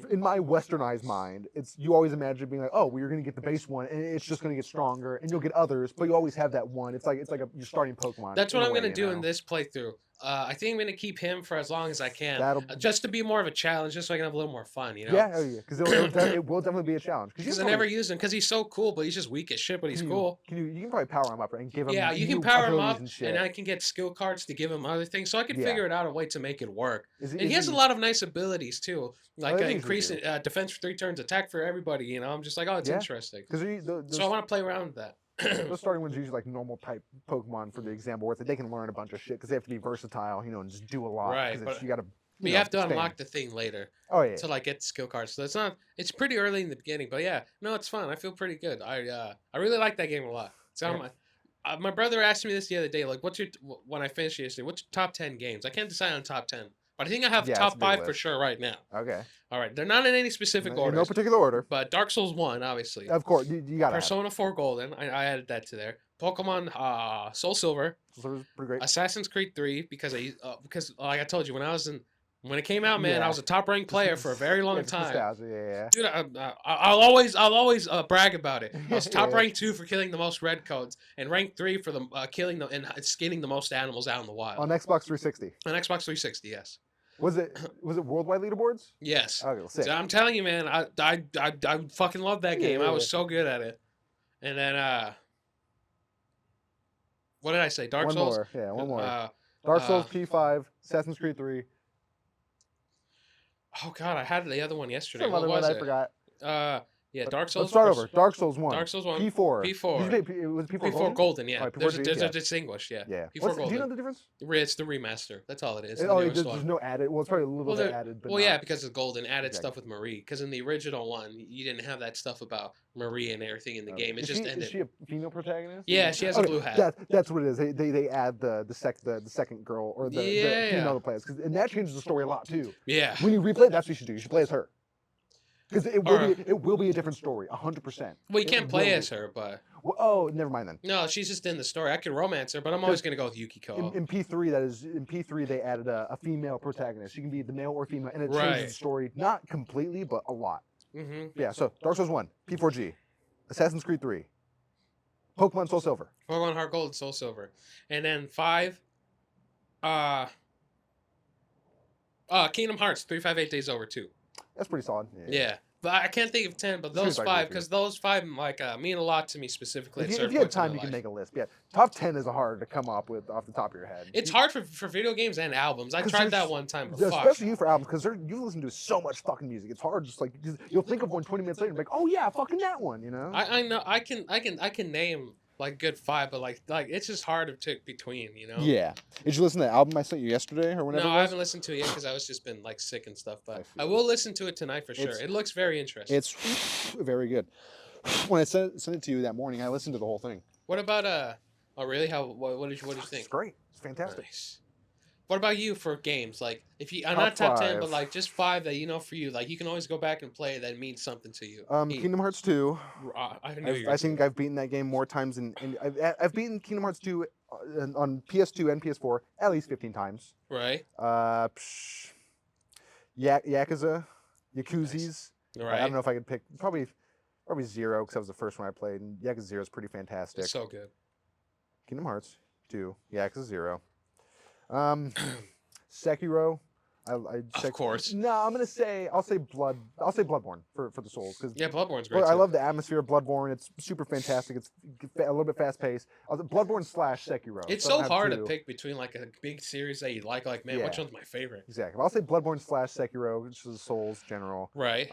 in my westernized mind, it's you always imagine being like, oh, well, you're gonna get the base one and it's just gonna get stronger and you'll get others, but you always have that one. It's like your starting Pokemon. That's what I'm gonna do in this playthrough. I think I'm gonna keep him for as long as I can, just to be more of a challenge, just so I can have a little more fun, you know? Yeah, because it will definitely be a challenge. Because I never use him, because he's so cool, but he's just weak as shit, but he's cool. You can probably power him up and give him. Yeah, you can power him up, and I can get skill cards to give him other things, so I can figure it out a way to make it work. And he has a lot of nice abilities too, like increase defense for 3 turns, attack for everybody. You know, I'm just like, oh, it's interesting. So I want to play around with that. Those starting ones usually like normal type Pokemon for the example, where they can learn a bunch of shit because they have to be versatile, and just do a lot. Right, but you gotta. You have to unlock the thing later. Oh yeah. To like get the skill cards. So it's pretty early in the beginning, but yeah, no, it's fun. I feel pretty good. I really like that game a lot. So my brother asked me this the other day, like, when I finished yesterday, what's your top 10 games? I can't decide on top 10. But I think I have top 5 for sure right now. Okay. All right. They're not in any specific order. In no particular order. But Dark Souls 1, obviously. Of course, you got Persona 4 Golden. I added that to there. Pokemon Soul Silver. Pretty great. Assassin's Creed 3 because like I told you when it came out, man, I was a top ranked player for a very long time. Yeah. Dude, I'll always brag about it. I was top ranked 2 for killing the most red codes, and ranked 3 for the killing and skinning the most animals out in the wild. On Xbox 360. On Xbox 360, yes. Was it worldwide leaderboards? Yes. Okay, well, sick. So I'm telling you, man, I fucking love that game. I was so good at it. And then what did I say? Dark Souls? One more. Yeah, one more. Dark Souls P5, Assassin's Creed 3. Oh god, I had the other one yesterday. Some other one I forgot. Yeah, Dark Souls. Let's start over. Dark Souls 1. Dark Souls 1. P4. P4. It was P4 P4 Golden, yeah. Right, there's a distinguished, yeah. P4 Golden. Do you know the difference? It's the remaster. That's all it is. There's no added. Well, it's probably a little bit added. But yeah, because it's Golden. Added stuff with Marie. Because in the original one, you didn't have that stuff about Marie and everything in the game. It just ended. Is she a female protagonist? Yeah, she has a blue hat. That's what it is. They add the second girl or the female players, and that changes the story a lot too. Yeah. When you replay, that's what you should do. You should play as her. Because Or it will be a different story, 100%. well, you can't play will as be. her, but Well, oh, never mind then. no, she's just in the story. I can romance her, but I'm always gonna go with In Yukiko. P3 they added a female protagonist. She can be the male or female, and it changes Right. the story not completely, but a lot. Mm-hmm. Yeah. So Dark Souls 1, P4G, Assassin's Creed 3, Pokemon Soul Silver. Pokemon Heart Gold and Soul Silver, and then 5. Kingdom Hearts 358 Days Over 2. That's pretty solid. Yeah. But I can't think of 10, but Seems those like 5, repeat. because those 5 mean a lot to me specifically. If you have time, you can make a list. Yeah, top 10 is hard to come up with off the top of your head. It's hard for video games and albums. I tried that one time, but fuck. Especially you for albums, because you listen to so much fucking music. It's hard, just like you'll think of one 20 minutes later, and be like, oh yeah, fucking that one, you know. I know I can name like good 5, but like it's just hard to pick between, you know. Yeah. Did you listen to the album I sent you yesterday or whenever? No, I haven't listened to it yet because I was just been like sick and stuff. But I will listen to it tonight for sure. It looks very interesting. It's very good. When I sent it to you that morning, I listened to the whole thing. What about Oh really? What did you think? It's great. It's fantastic. Nice. What about you for games? Like if you, I'm Top not top 10, 5. but like just 5 that you know for you, like you can always go back and play that means something to you. Kingdom Hearts 2. I think I've beaten that game more times than I've beaten Kingdom Hearts 2 on PS2 and PS4 at least 15 times. Right. Yakuza, Yakuzis. Right. I don't know if I could pick probably 0 because that was the first one I played, and Yakuza 0 is pretty fantastic. It's so good. Kingdom Hearts 2, Yakuza 0. Sekiro. Of course. No, I'll say Bloodborne for the Souls because Bloodborne's great. I love the atmosphere of Bloodborne. It's super fantastic. It's a little bit fast paced. Bloodborne / Sekiro. It's so hard to pick between like a big series that you like man, which one's my favorite? Exactly. I'll say Bloodborne / Sekiro, which is Souls general. Right.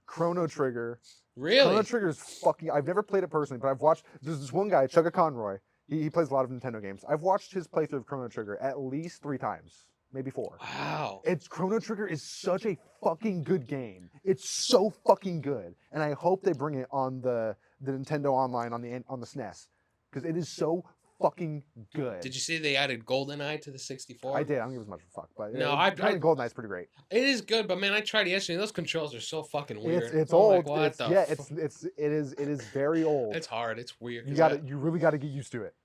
Chrono Trigger. Really? Chrono Trigger is fucking. I've never played it personally, but I've watched. There's this one guy, Chugga Conroy. He plays a lot of Nintendo games. I've watched his playthrough of Chrono Trigger at least 3 times, maybe 4. Wow. Chrono Trigger is such a fucking good game. It's so fucking good, and I hope they bring it on the Nintendo Online on the SNES because it is so fucking good. Did you see they added GoldenEye to the 64? I did. I don't give as much of a fuck, but no, GoldenEye's pretty great. It is good, but man, I tried it yesterday. Those controls are so fucking weird. It's old. Like, it is very old. It's hard. It's weird. You really got to get used to it.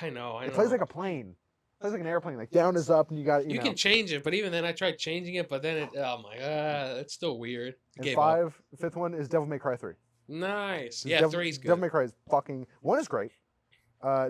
I know. It plays like a plane. It plays like an airplane. Like down is up, and you got you can change it, but even then, I tried changing it, but then it's still weird. And fifth one is Devil May Cry 3. Nice. 3's good. Devil May Cry is fucking. 1 is great.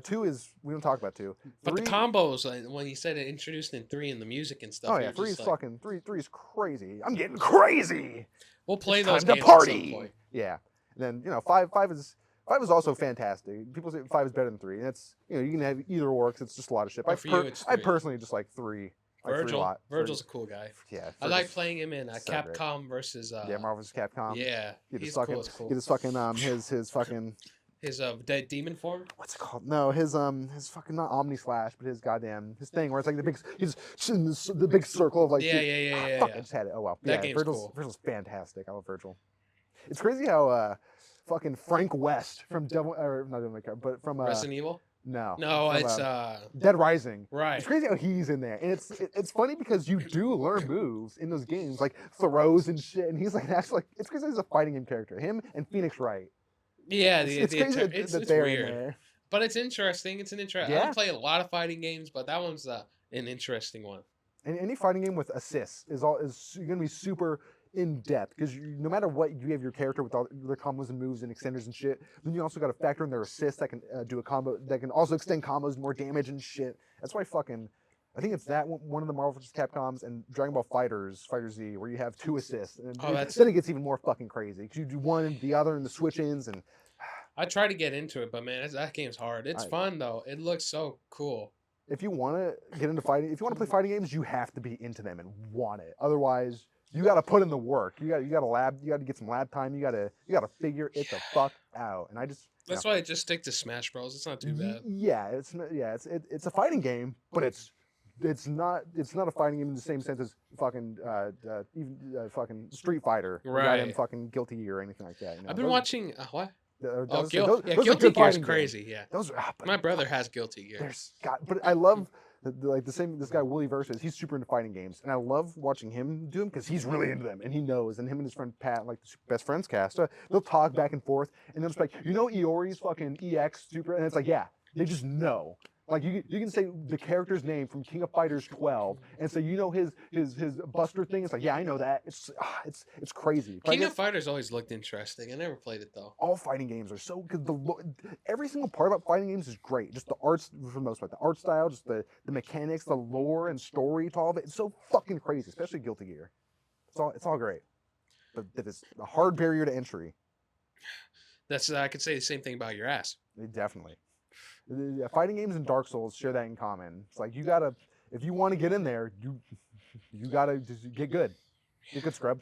2 is we don't talk about 2. But the combos, when you said it introduced in 3 and the music and stuff. Oh yeah, 3 is fucking 3 is crazy. I'm getting crazy. We'll play those games party. at some point. Yeah, and then 5 is also fantastic. People say 5 is better than 3, and it's you can have either or. Cause it's just a lot of shit. I personally just like 3. Virgil's a cool guy. Yeah, I like playing him in Capcom versus. Marvel vs. Capcom. Yeah, he's cool. Get his fucking his fucking. His dead demon form. What's it called? No, his fucking not Omni Slash, but his thing where it's like the big circle of like. Yeah. Fuck, I just had it. Oh wow. That game's cool. Virgil's fantastic. I love Virgil. It's crazy how fucking Frank West from not Devil May Cry, but from Resident Evil. No, it's Dead Rising. Right. It's crazy how he's in there, and it's funny because you do learn moves in those games, like throws and shit, and he's like actually like it's crazy he's a fighting game character. Him and Phoenix Wright. Yeah, it's crazy it's weird, there. But it's interesting. It's an interesting. I don't play a lot of fighting games, but that one's an interesting one. And any fighting game with assists is going to be super in depth because no matter what you have your character with all their combos and moves and extenders and shit, then you also got to factor in their assists that can do a combo that can also extend combos, more damage and shit. That's why I think it's that one of the Marvel vs. Capcoms and Dragon Ball Fighter Z, where you have 2 assists. And then it gets even more fucking crazy because you do one and the other and the switch-ins and. I try to get into it, but man, that game's hard. It's fun though. It looks so cool. If you want to get into fighting, if you want to play fighting games, you have to be into them and want it. Otherwise, you got to put in the work. You got to get some lab time. You got to figure it the fuck out. And that's why I just stick to Smash Bros. It's not too bad. Yeah, it's a fighting game, but it's not a fighting game in the same sense as fucking fucking Street Fighter, right? And fucking Guilty Gear or anything like that. I've been watching what? Guilty Gear is crazy. Yeah, those are, my brother has Guilty Gear. But I love Like the same, this guy Willie Versus, he's super into fighting games, and I love watching him do them because he's really into them and he knows. And him and his friend Pat, like the best friends cast, they'll talk back and forth, and they'll just be like, Iori's fucking EX super, and it's like, yeah, they just know. Like you can say the character's name from King of Fighters 12, and so his Buster thing. It's like, yeah, I know that. It's crazy. King of Fighters always looked interesting. I never played it though. All fighting games are so because every single part about fighting games is great. Just the arts for the most part, the art style, just the mechanics, the lore and story to all of it. It's so fucking crazy, especially Guilty Gear. It's all great, but it's a hard barrier to entry. That's I could say the same thing about your ass. Definitely. Fighting games and Dark Souls share that in common. It's like you gotta, if you want to get in there, you gotta just get good. Get good, scrub.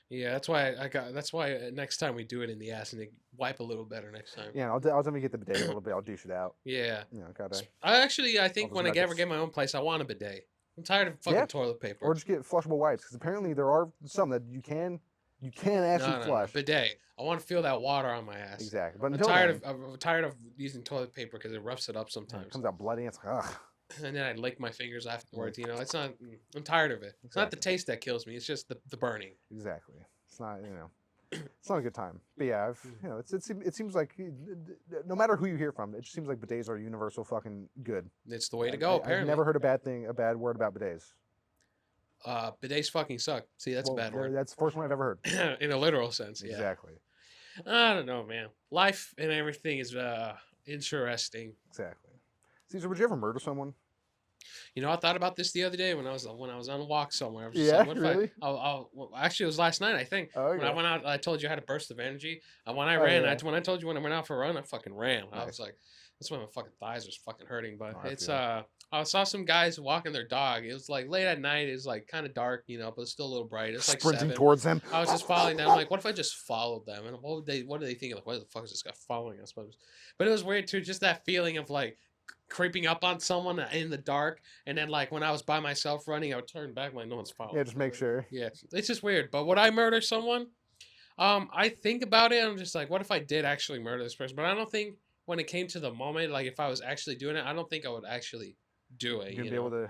Yeah, that's why next time we do it in the ass and wipe a little better next time. Yeah, I'll definitely get the bidet a little bit. I'll douche it out. Yeah. Gotta. I think when I ever get my own place, I want a bidet. I'm tired of fucking toilet paper. Or just get flushable wipes because apparently there are some that you can actually flush. Bidet. I want to feel that water on my ass. Exactly. But I'm tired of using toilet paper because it roughs it up sometimes. It comes out bloody. It's like, ugh. And then I lick my fingers afterwards. It's not. I'm tired of it. It's not the taste that kills me. It's just the burning. Exactly. It's not. It's not a good time. But yeah, it seems like no matter who you hear from, it just seems like bidets are universal fucking good. It's the way to go. Apparently, I've never heard a bad word about bidets. Bidets fucking suck. See, that's a bad word. That's the first one I've ever heard. In a literal sense, yeah. Exactly. I don't know, man. Life and everything is interesting. Exactly. Caesar, would you ever murder someone? I thought about this the other day when I was on a walk somewhere. I was just like, really? Actually, it was last night, I think. Oh, okay. When I went out, I told you I had a burst of energy. When I ran, when I told you when I went out for a run, I fucking ran. Nice. I was like, that's when my fucking thighs was fucking hurting. But I saw some guys walking their dog. It was like late at night. It was like kind of dark, but it's still a little bright. It's like sprinting 7. towards them. I was just following them. I'm like, what if I just followed them? And what do they think? Like, what the fuck is this guy following us? But it was weird too, just that feeling of like creeping up on someone in the dark, and then like when I was by myself running, I would turn back like no one's following. Yeah, just make sure. Yeah, it's just weird. But would I murder someone? I think about it. I'm just like, what if I did actually murder this person? But I don't think when it came to the moment, like if I was actually doing it, I don't think I would actually do it. You'd be able to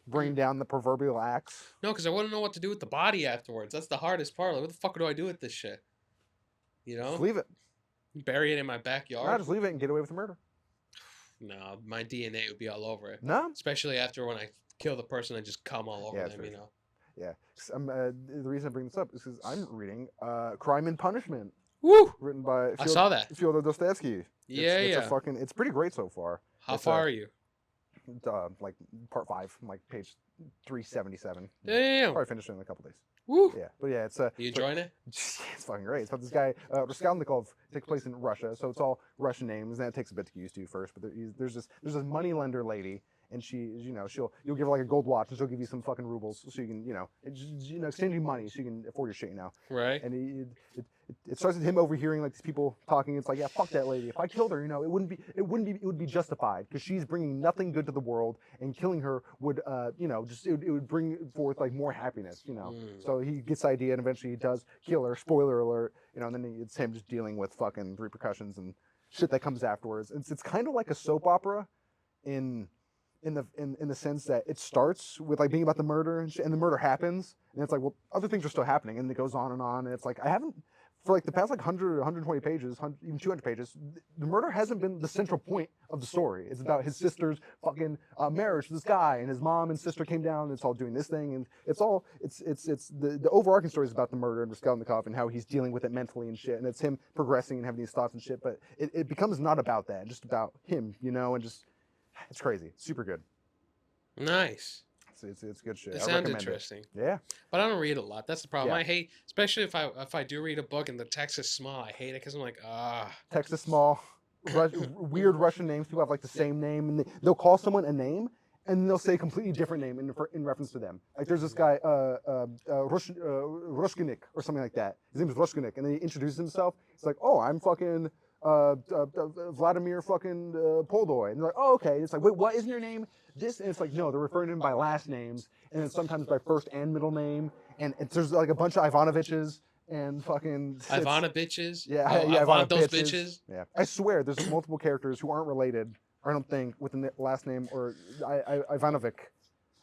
bring down the proverbial axe. No, because I wouldn't know what to do with the body afterwards. That's the hardest part. Like, what the fuck do I do with this shit? Just leave it. Bury it in my backyard. No, just leave it and get away with the murder. No, my DNA would be all over it. No, especially after when I kill the person, I just come all over them. Yeah. The reason I bring this up is because I'm reading Crime and Punishment. Woo! Written by I saw that. Fyodor Dostoevsky. It's it's pretty great so far. How far are you? Like part 5, like page 377. Damn. Probably finish it in a couple days. Woo! Yeah, but yeah, it's you enjoying it? It's fucking great. It's about this guy Raskolnikov. Takes place in Russia, so it's all Russian names, and that takes a bit to get used to first. But there's this moneylender lady, and you'll give her like a gold watch, and she'll give you some fucking rubles, so you can exchange you money, so you can afford your shit, Right. And it starts with him overhearing like these people talking. It's like, yeah, fuck that lady. If I killed her, it would be justified because she's bringing nothing good to the world, and killing her would, it would bring forth like more happiness, So he gets the idea, and eventually he does kill her. Spoiler alert, and then it's him just dealing with fucking repercussions and shit that comes afterwards. It's kind of like a soap opera, in the sense that it starts with like being about the murder and shit, and the murder happens, and it's like, well, other things are still happening, and it goes on, and it's like for like the past like 100, 120 pages, even 200 pages, the murder hasn't been the central point of the story. It's about his sister's fucking marriage to this guy, and his mom and sister came down, and it's all doing this thing, and it's the overarching story is about the murder and Raskolnikov and how he's dealing with it mentally and shit, and it's him progressing and having these thoughts and shit, but it becomes not about that, just about him, and just, it's crazy. It's super good. Nice. It's good shit. It sounds interesting. Yeah. But I don't read a lot. That's the problem. Yeah. I hate, especially if I do read a book and the text is small. I hate it because I'm like, Text is small. Weird Russian names. People have like the same name, and they'll call someone a name, and they'll say a completely different name in reference to them. Like there's this guy, Rushkinik or something like that. His name is Rushkinik, and then he introduces himself. It's like, oh, I'm fucking Vladimir fucking Poldoy. And they're like, oh, okay. It's like, wait, what is your name? This, and it's like, no, they're referring to him by last names, and then sometimes by first and middle name, and there's like a bunch of Ivanoviches and fucking Ivanoviches. Yeah, I want those bitches. Yeah, I swear, there's multiple characters who aren't related or I don't think with the last name or Ivanovic.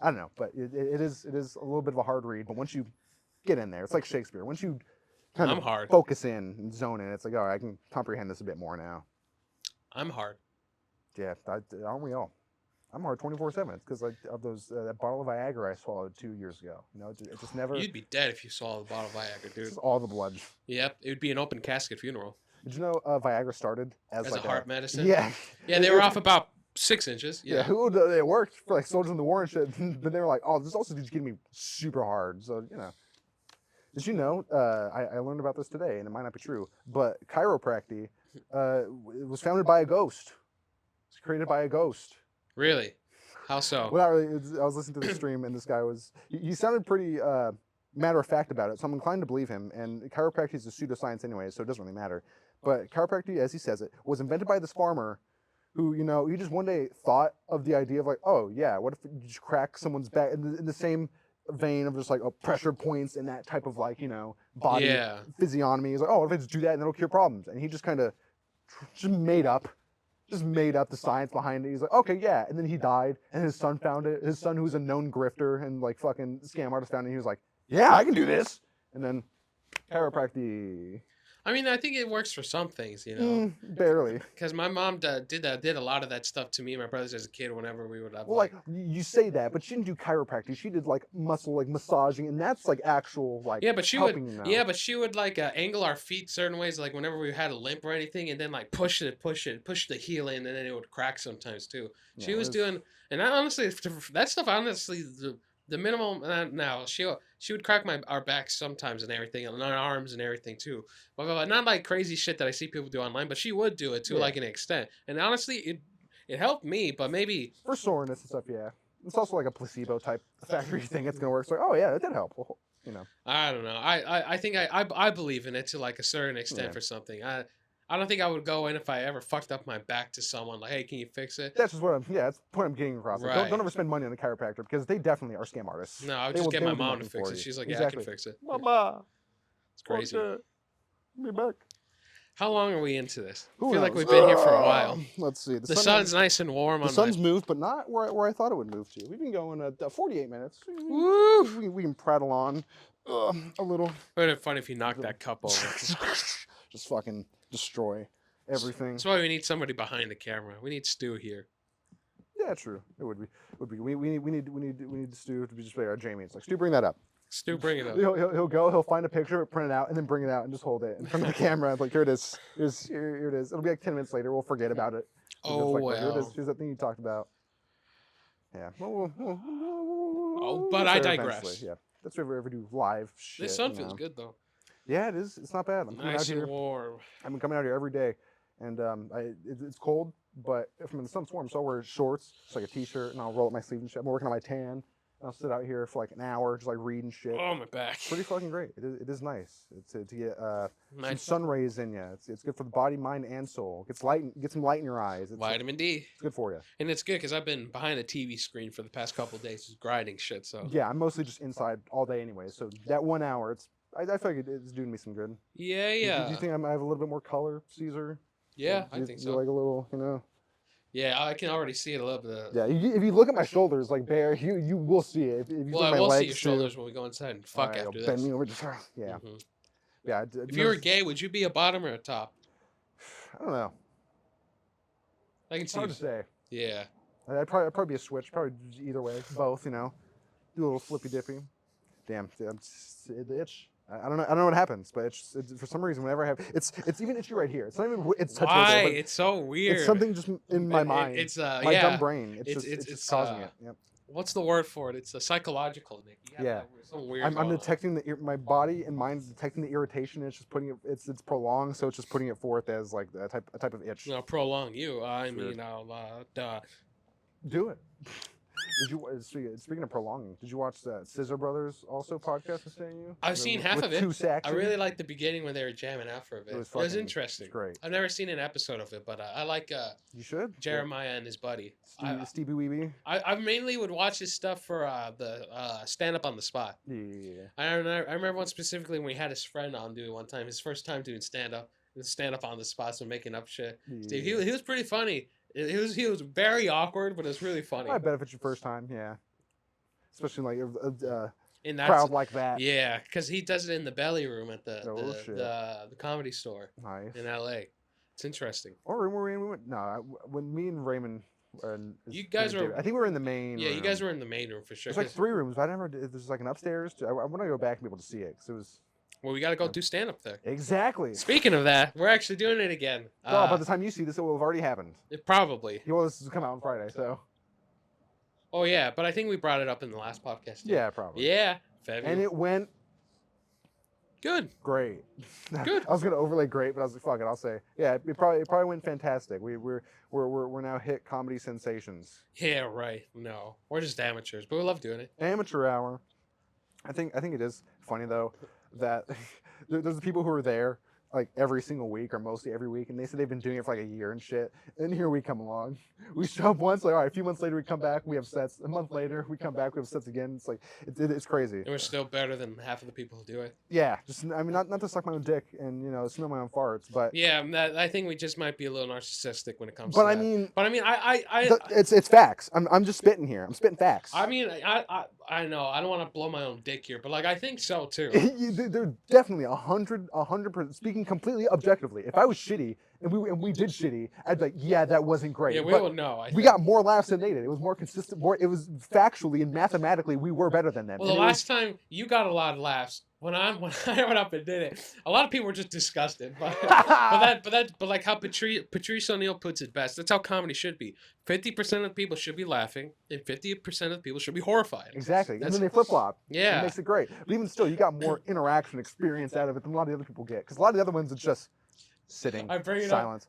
I don't know, but it is a little bit of a hard read. But once you get in there, it's like Shakespeare. Once you kind I'm of hard. focus in and zone in, it's like, oh, I can comprehend this a bit more now. I'm hard. Yeah, aren't we all? I'm hard 24/7. It's because of those that bottle of Viagra I swallowed 2 years ago. You know, it just never. You'd be dead if you swallowed a bottle of Viagra, dude. Just all the blood. Yep, it would be an open casket funeral. Did you know Viagra started as like a heart medicine? Yeah. Yeah, they were off about 6 inches. Yeah, it worked for like soldiers in the war and shit. But they were like, oh, this also is getting me super hard. So, you know. Did you know, I learned about this today, and it might not be true, but chiropractic was founded by a ghost. It's created by a ghost. Really? How so? Well, not really. I was listening to the stream, and this guy he sounded pretty matter of fact about it, so I'm inclined to believe him. And chiropractic is a pseudoscience anyway, so it doesn't really matter. But chiropractic, as he says it, was invented by this farmer who, you know, he just one day thought of the idea of like, oh, yeah, what if you just crack someone's back in the same vein of just like pressure points and that type of like, you know, body physiognomy. He's like, oh, what if I just do that and it'll cure problems? And he just kind of just made up the science behind it. He's like, okay, yeah. And then he died, and his son found it. His son, who's a known grifter and like fucking scam artist, found it. And he was like, yeah, I can do this. And then chiropractic. I mean, I think it works for some things, you know. Barely. Because my mom did a lot of that stuff to me and my brothers as a kid. Whenever we would have, well, like you say that, but she didn't do chiropractic. She did like muscle, like massaging, and that's like actual like. Yeah, but she would. You know. Yeah, but she would like angle our feet certain ways, like whenever we had a limp or anything, and then like push the heel in, and then it would crack sometimes too. Yeah, she was doing, and I honestly, that stuff honestly. The minimum now she would crack our backs sometimes and everything and our arms and everything too, but not like crazy shit that I see people do online. But she would do it to like an extent, and honestly, it helped me. But maybe for soreness and stuff, yeah. It's also like a placebo type factory thing. It's gonna work. It's like, oh yeah, that did help. Well, you know. I don't know. I think I believe in it to like a certain extent for something. I don't think I would go in if I ever fucked up my back to someone like, hey, can you fix it? That's just what that's the point I'm getting across. Right. Like, don't ever spend money on a chiropractor because they definitely are scam artists. No, I would just get my mom to fix it. She's like, yeah, I can fix it. Mama. It's crazy. Be back. How long are we into this? I feel like we've been here for a while. Let's see. The sun's nice and warm. The sun's moved, but not where I thought it would move to. We've been going at 48 minutes. Woo! We can prattle on a little. It would have been fun if you knocked that cup over. Just fucking destroy everything. That's why we need somebody behind the camera. We need Stu here. Yeah, true. It would be. We need Stu to be just like our Jamie. It's like, Stu, bring that up. Stu, bring it up. He'll find a picture, print it out, and then bring it out and just hold it in front of the camera. Like, here it is. Here it is. It'll be like 10 minutes later. We'll forget about it. Oh, like, well. Here it is. Here's that thing you talked about. Yeah. But I digress. Eventually. Yeah. That's why we ever do live shit. This sun feels good, though. Yeah, it is. It's not bad. I'm coming nice out here. And warm. I've been coming out here every day. And it's cold, but if I'm in the sun's warm, so I'll wear shorts, just like a t-shirt, and I'll roll up my sleeves and shit. I'm working on my tan. And I'll sit out here for like an hour, just like reading shit. Oh, my back. It's pretty fucking great. It is nice. It's to get some sun rays in you. It's good for the body, mind, and soul. Get some light in your eyes. It's Vitamin D. It's good for you. And it's good because I've been behind a TV screen for the past couple of days, just grinding shit. So yeah, I'm mostly just inside all day anyway. So that 1 hour, I feel like it's doing me some good. Yeah. Do you think I have a little bit more color, Caesar? Yeah, I think so. Like a little, you know. Yeah, I can already see it a little bit. Yeah, if you look at my shoulders, like Bear, you will see it. If you look at my we'll legs, see your shoulders when we go inside and fuck after this. Bend me over just, yeah. Mm-hmm. Yeah. If you were gay, would you be a bottom or a top? I don't know. I can see. Hard to say. Yeah. I'd probably be a switch. Probably either way, both. You know, do a little flippy dippy. Damn, the itch. I don't know what happens, but it's for some reason whenever I have it's even itchy right here. It's not even touchy. Why? Right there, it's so weird. It's something just in my mind. It's my dumb brain. It's causing it. Yep. What's the word for it? It's a psychological, Nick. Yeah. Some weird. I'm detecting my body and mind detecting the irritation. It's just putting it. It's prolonged, so it's just putting it forth as like a type of itch. No, prolong you. I mean, do it. Did you speaking of prolonging? Did you watch that Scissor Brothers also podcast I sent you? I've seen half of it. 2 Saxon? I really liked the beginning when they were jamming out for a bit. It was interesting. It was great. I've never seen an episode of it, but I like. You should. Jeremiah and his buddy. Stevie Weeby. I mainly would watch his stuff for the stand up on the spot. Yeah. I remember one specifically when we had his friend on doing one time, his first time doing stand up on the spot, so making up shit. Yeah. Steve, he was pretty funny. He was very awkward, but it's really funny. I bet if it's your first time, yeah. Especially like a And crowd like that. Yeah, because he does it in the belly room at Oh, shit. the comedy store Nice. in L.A. It's interesting. Or room we went. No, when me and Raymond. You guys were. I think we were in the main. Yeah, room. you guys were in the main room for sure. There's like 3 rooms, but I never. There's like an upstairs. I want to go back and be able to see it because it was. Well, we got to go do stand up there. Exactly. Speaking of that, we're actually doing it again. Well, by the time you see this, it will have already happened. It probably. Well, this is come out on Friday, so. Oh yeah, but I think we brought it up in the last podcast. Too. Yeah, probably. Yeah, and it went good. Great. Good. I was gonna overlay great, but I was like, fuck it, I'll say. Yeah, it probably went fantastic. We're now hit comedy sensations. Yeah, right. No, we're just amateurs, but we love doing it. Amateur hour. I think it is funny though that there's the people who are there like every single week or mostly every week, and they said they've been doing it for like a year and shit. And here we come along. We show up once, like all right, a few months later we come back, we have sets. A month later we come back, we have sets again. It's like it's crazy. And we're still better than half of the people who do it. Yeah, just I mean not to suck my own dick and smell my own farts, but yeah, I think we just might be a little narcissistic when it comes. But to I that. mean, it's facts. I'm just spitting here. I'm spitting facts. I mean, I know I don't want to blow my own dick here, but like I think so too. They're definitely 100%. Speaking completely objectively, if I was shitty and we did shitty, I'd be like, yeah, that wasn't great. Yeah, we would know. We got more laughs than they did. It was more consistent. It was factually and mathematically we were better than them. Well, the last time you got a lot of laughs. When I went up and did it, a lot of people were just disgusted. But like how Patrice O'Neill puts it best. That's how comedy should be. 50% of people should be laughing, and 50% of people should be horrified. Exactly. And then they flip flop. Yeah, it makes it great. But even still, you got more interaction experience out of it than a lot of the other people get. Because a lot of the other ones, it's just sitting, silence.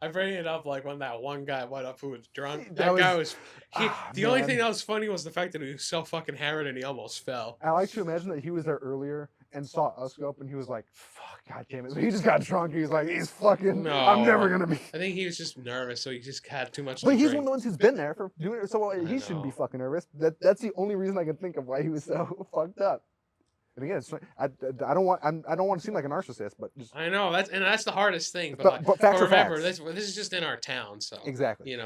I bring it up like when that one guy went up who was drunk. That guy was. The only thing that was funny was the fact that he was so fucking hammered and he almost fell. I like to imagine that he was there earlier and saw us go up and he was like, "Fuck, god damn it!" But he just got drunk. He was like, "He's fucking. No, I'm never gonna be." I think he was just nervous, so he just had too much. But he's one of the ones who's been there for doing it, so he shouldn't be fucking nervous. That's the only reason I can think of why he was so fucked up. And again, I don't want to seem like a narcissist, but just I know that's the hardest thing. But facts remember, facts. this is just in our town, so exactly.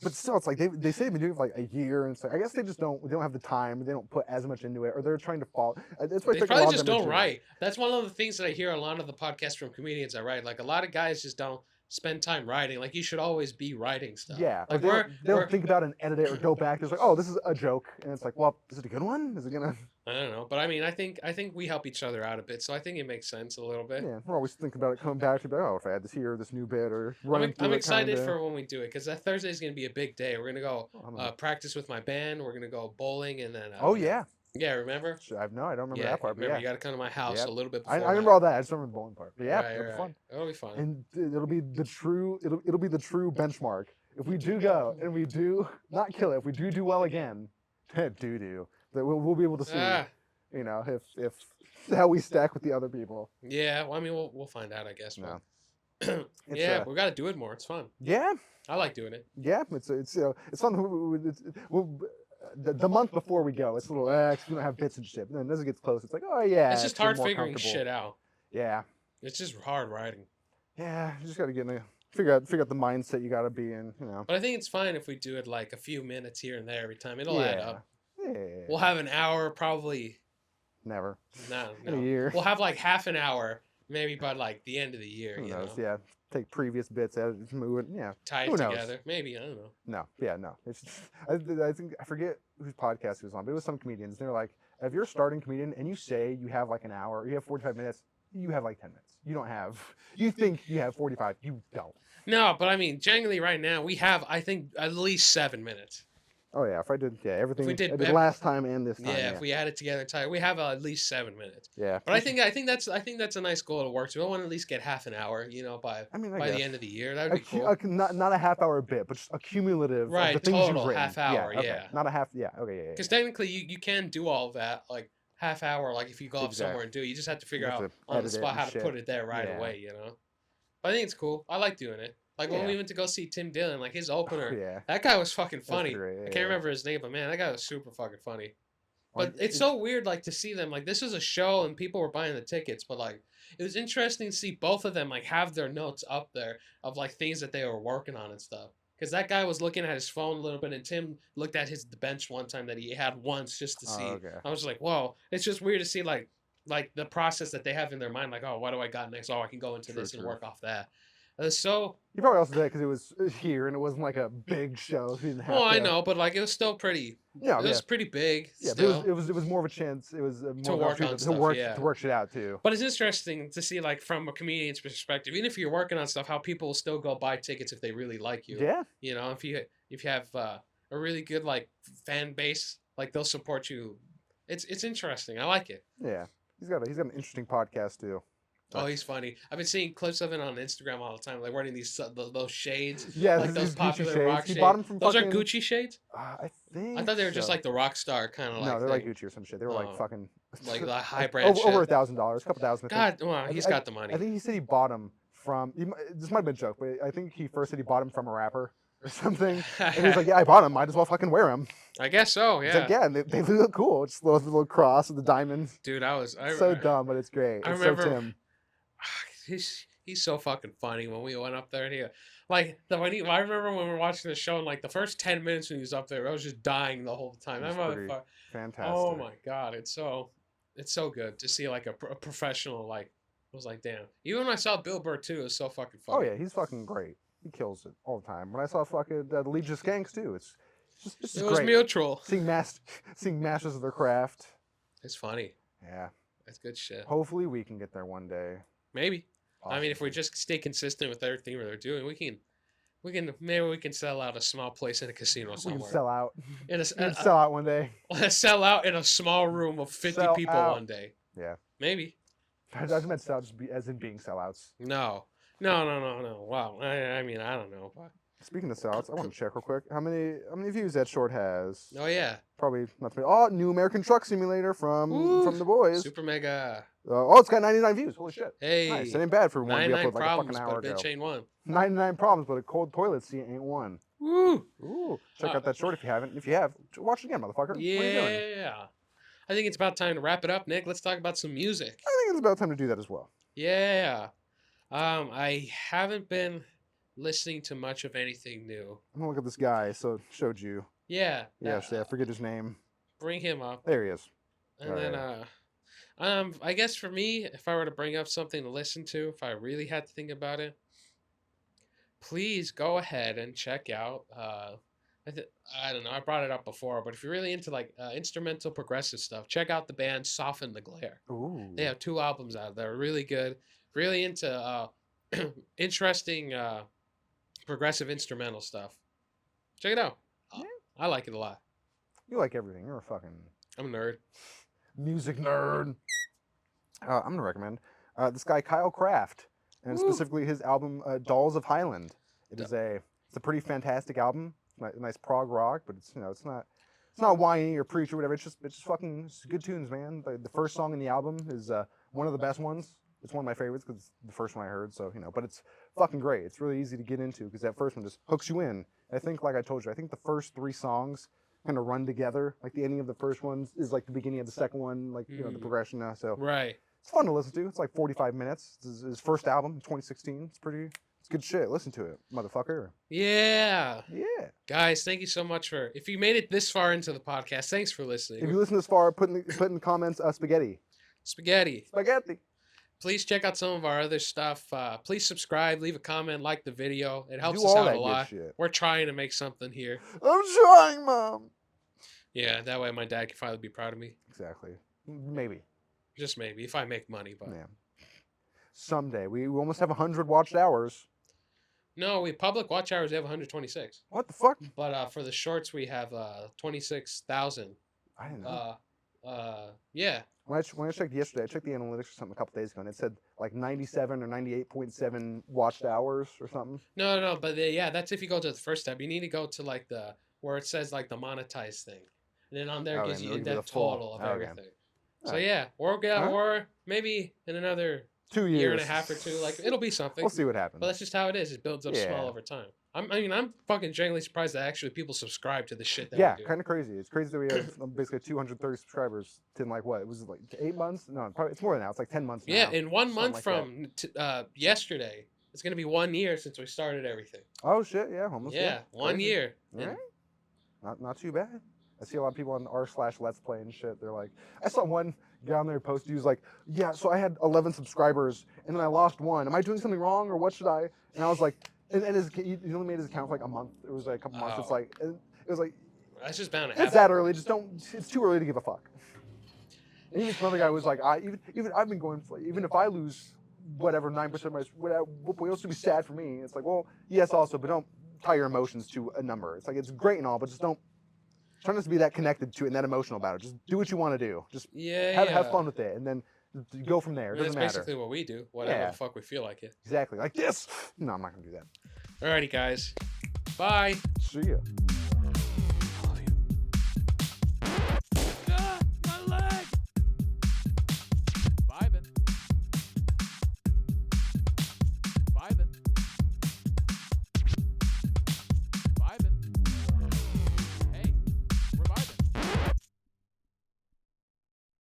But still, it's like they say they've been doing it for like a year, and so I guess they don't have the time, they don't put as much into it, or they're trying to follow. That's why they probably just don't write. That's one of the things that I hear a lot of the podcasts from comedians that write. Like a lot of guys just don't spend time writing. Like you should always be writing stuff. Yeah, like they don't think about and edit it or go back. It's like, oh, this is a joke, and it's like, well, is it a good one? Is it gonna? I don't know, but I mean, I think we help each other out a bit, so I think it makes sense a little bit. Yeah, we're always thinking about it coming back to, oh, if I had this here, this new bit, or I'm excited for when we do it because that Thursday is going to be a big day. We're going to go practice with my band. We're going to go bowling, and then yeah, remember? I don't remember that part. Remember, but yeah, you got to come to my house a little bit before. I remember all that. I just remember the bowling part. But yeah, it'll be fun. It'll be fun, and it'll be the true benchmark. If we do go and we do not kill it, if we do well again, that we'll be able to see. If how we stack with the other people. Yeah, well, I mean, we'll find out, I guess. No. Yeah, we got to do it more. It's fun. Yeah, I like doing it. Yeah, it's fun. The month before we go, it's a little we don't have bits and shit. And then as it gets close, it's like, oh yeah. It's just hard figuring shit out. Yeah. It's just hard writing. Yeah, you just got to figure out the mindset you got to be in. But I think it's fine if we do it like a few minutes here and there every time. It'll add up. Yeah. We'll have an hour probably. Never. No. In a year. We'll have like half an hour, maybe by like the end of the year. Who knows? Yeah. Take previous bits, move it. Yeah. Tie it together. Maybe. I don't know. No. Yeah. No. It's just, I think I forget whose podcast it was on, but it was some comedians. They're like, if you're a starting comedian and you say you have like an hour, you have 45 minutes, you have like 10 minutes. You don't have. You think you have 45. You don't. No, but I mean, generally, right now we have, I think, at least 7 minutes. Oh yeah, if I did, everything I did last time and this time. Yeah, if we add it together, we have at least 7 minutes. Yeah. But I think that's a nice goal to work to. I want to at least get half an hour, by the end of the year. That would be cool. Not a half hour bit, but just a cumulative. Right, of the things total you've half hour. Yeah, okay. Yeah. Not a half. Yeah. Okay. Yeah. Because technically, you can do all of that like half hour. Like if you go up somewhere and do it, you just have to figure out on the spot how to put it there right away. But I think it's cool. I like doing it. Like when we went to go see Tim Dillon, like his opener, that guy was fucking funny. I can't remember his name, but man, that guy was super fucking funny. But it's so weird, like to see them. Like this was a show, and people were buying the tickets, but like it was interesting to see both of them like have their notes up there of like things that they were working on and stuff. because that guy was looking at his phone a little bit, and Tim looked at the bench one time that he had once just to see. Okay. I was like, whoa, it's just weird to see like the process that they have in their mind, like, oh, what do I got next? Oh, I can go into this and work off that. So he probably also did it because it was here and it wasn't like a big show. So he didn't have I know, but like it was still pretty. Yeah, it was pretty big. Yeah, still. But it was more of a chance. It was more to work on stuff, to work shit out too. But it's interesting to see, like, from a comedian's perspective, even if you're working on stuff, how people will still go buy tickets if they really like you. Yeah. You know, if you have a really good like fan base, like they'll support you. It's interesting. I like it. Yeah, he's got an interesting podcast too. Oh, he's funny. I've been seeing clips of it on Instagram all the time, like wearing those shades. Yeah, like those popular shades. rock He shades. bought them from those fucking, are Gucci shades. I think. I thought they were just like the rock star kind of like. No, they're thing. like Gucci or some shit. They were like fucking. Like the high brand shit. Over $1,000, a couple thousand. God, well, he's got the money. I think he said he bought them from. This might have been a joke, but I think he first said he bought them from a rapper or something. And he was like, "Yeah, I bought them. Might as well fucking wear them." I guess so. Yeah. Like, yeah, and they look cool. Just a little cross with the diamonds. Dude, so dumb, but it's great. I remember. So Tim. He's so fucking funny when we went up there and I remember when we were watching the show and like the first 10 minutes when he was up there, I was just dying the whole time. That motherfucker. Fantastic. Oh my god, it's so good to see like a professional. Like, I was like, damn. Even when I saw Bill Burr too, it was so fucking funny. Oh yeah, he's fucking great. He kills it all the time. When I saw fucking the Legion of Skanks too, it's just it was great. mutual. Seeing masters of their craft. It's funny. Yeah. That's good shit. Hopefully we can get there one day. Maybe. Awesome. I mean, if we just stay consistent with everything they're doing, maybe we can sell out a small place in a casino somewhere. We can sell out. Sell out one day. Sell out in a small room of 50 people one day. Yeah. Maybe. I just meant sell just as in being sellouts. No. Wow. I mean, I don't know. But... Speaking of sellouts, I want to check real quick. How many views that short has? Oh yeah. Probably not many. Oh, new American Truck Simulator from the boys. Super mega. It's got 99 views. Holy shit. Hey. Nice. It ain't bad for one to be uploaded like a fucking hour ago. 99 problems, but a cold toilet seat ain't one. Woo. Ooh. Check out that short if you haven't. If you have, watch it again, motherfucker. Yeah. What are you doing? I think it's about time to wrap it up, Nick. Let's talk about some music. I think it's about time to do that as well. Yeah. I haven't been listening to much of anything new. I'm gonna look at this guy. So showed you. Yeah. Yes. I forget his name. Bring him up. There he is. And then, I guess for me, if I were to bring up something to listen to, if I really had to think about it, please go ahead and check out. I don't know. I brought it up before, but if you're really into like instrumental progressive stuff, check out the band Soften the Glare. Ooh. They have 2 albums out that are really good. Really into interesting progressive instrumental stuff. Check it out. I like it a lot. You like everything. You're a fucking... I'm a nerd. Music nerd. I'm gonna recommend this guy Kyle Kraft, and specifically his album Dolls of Highland. It's a pretty fantastic album. Nice prog rock, but it's not whiny or preach or whatever. It's just good tunes, man. The first song in the album is one of the best ones. It's one of my favorites because it's the first one I heard. So but it's fucking great. It's really easy to get into because that first one just hooks you in. I think, like I told you, I think the first 3 songs kind of run together. Like the ending of the first one is like the beginning of the second one, like the progression now. So right, it's fun to listen to. It's like 45 minutes. It's his first album, 2016. It's good shit. Listen to it, motherfucker. Yeah. Yeah. Guys, thank you so much if you made it this far into the podcast, thanks for listening. If you listen this far, put in the comments spaghetti. Spaghetti. Please check out some of our other stuff. Please subscribe, leave a comment, like the video. It helps us out a lot. We're trying to make something here. I'm trying, Mom. Yeah, that way my dad can finally be proud of me. Exactly. Maybe. Just maybe, if I make money. But yeah. Someday. We almost have 100 watched hours. No, public watch hours, we have 126. What the fuck? But for the shorts, we have 26,000. I didn't know. Yeah. When I checked yesterday, I checked the analytics or something a couple days ago, and it said like 97 or 98.7 watched hours or something. No, but that's if you go to the first tab. You need to go to like where it says like the monetized thing, and then on there it gives you the total of everything. Okay. So yeah, or maybe in another 2 years, year and a half or 2, like it'll be something. We'll see what happens. But that's just how it is. It builds up small over time. I'm fucking genuinely surprised that actually people subscribe to the shit that we do. Kind of crazy. It's crazy that we have basically 230 subscribers in like what? It was like 8 months? No, probably it's more than that. It's like 10 months now. Yeah, in 1 month from yesterday, It's gonna be 1 year since we started everything. Oh shit, yeah, almost. Yeah, 1 Crazy. year. All right. Not too bad. I see a lot of people on r/let's play and shit. They're like, I saw one guy on there post. He was like, yeah, so I had 11 subscribers and then I lost one. Am I doing something wrong or what should I? And I was like, and he only made his account for like a month. It was like a couple months. It's like, it was like, that's just bound to happen. it's that early. Just don't. It's too early to give a fuck. And even another guy was like, even I've been going for, even if I lose whatever 9% of my whatever, will still be sad for me. It's like, well, yes, also, but don't tie your emotions to a number. It's like it's great and all, but just don't. Try not to be that connected to it and that emotional about it. Just do what you want to do. Just have fun with it, and then go from there. It doesn't matter. That's basically what we do. Whatever the fuck we feel like it. Exactly. Like this. No, I'm not gonna do that. Alrighty, guys. Bye. See ya.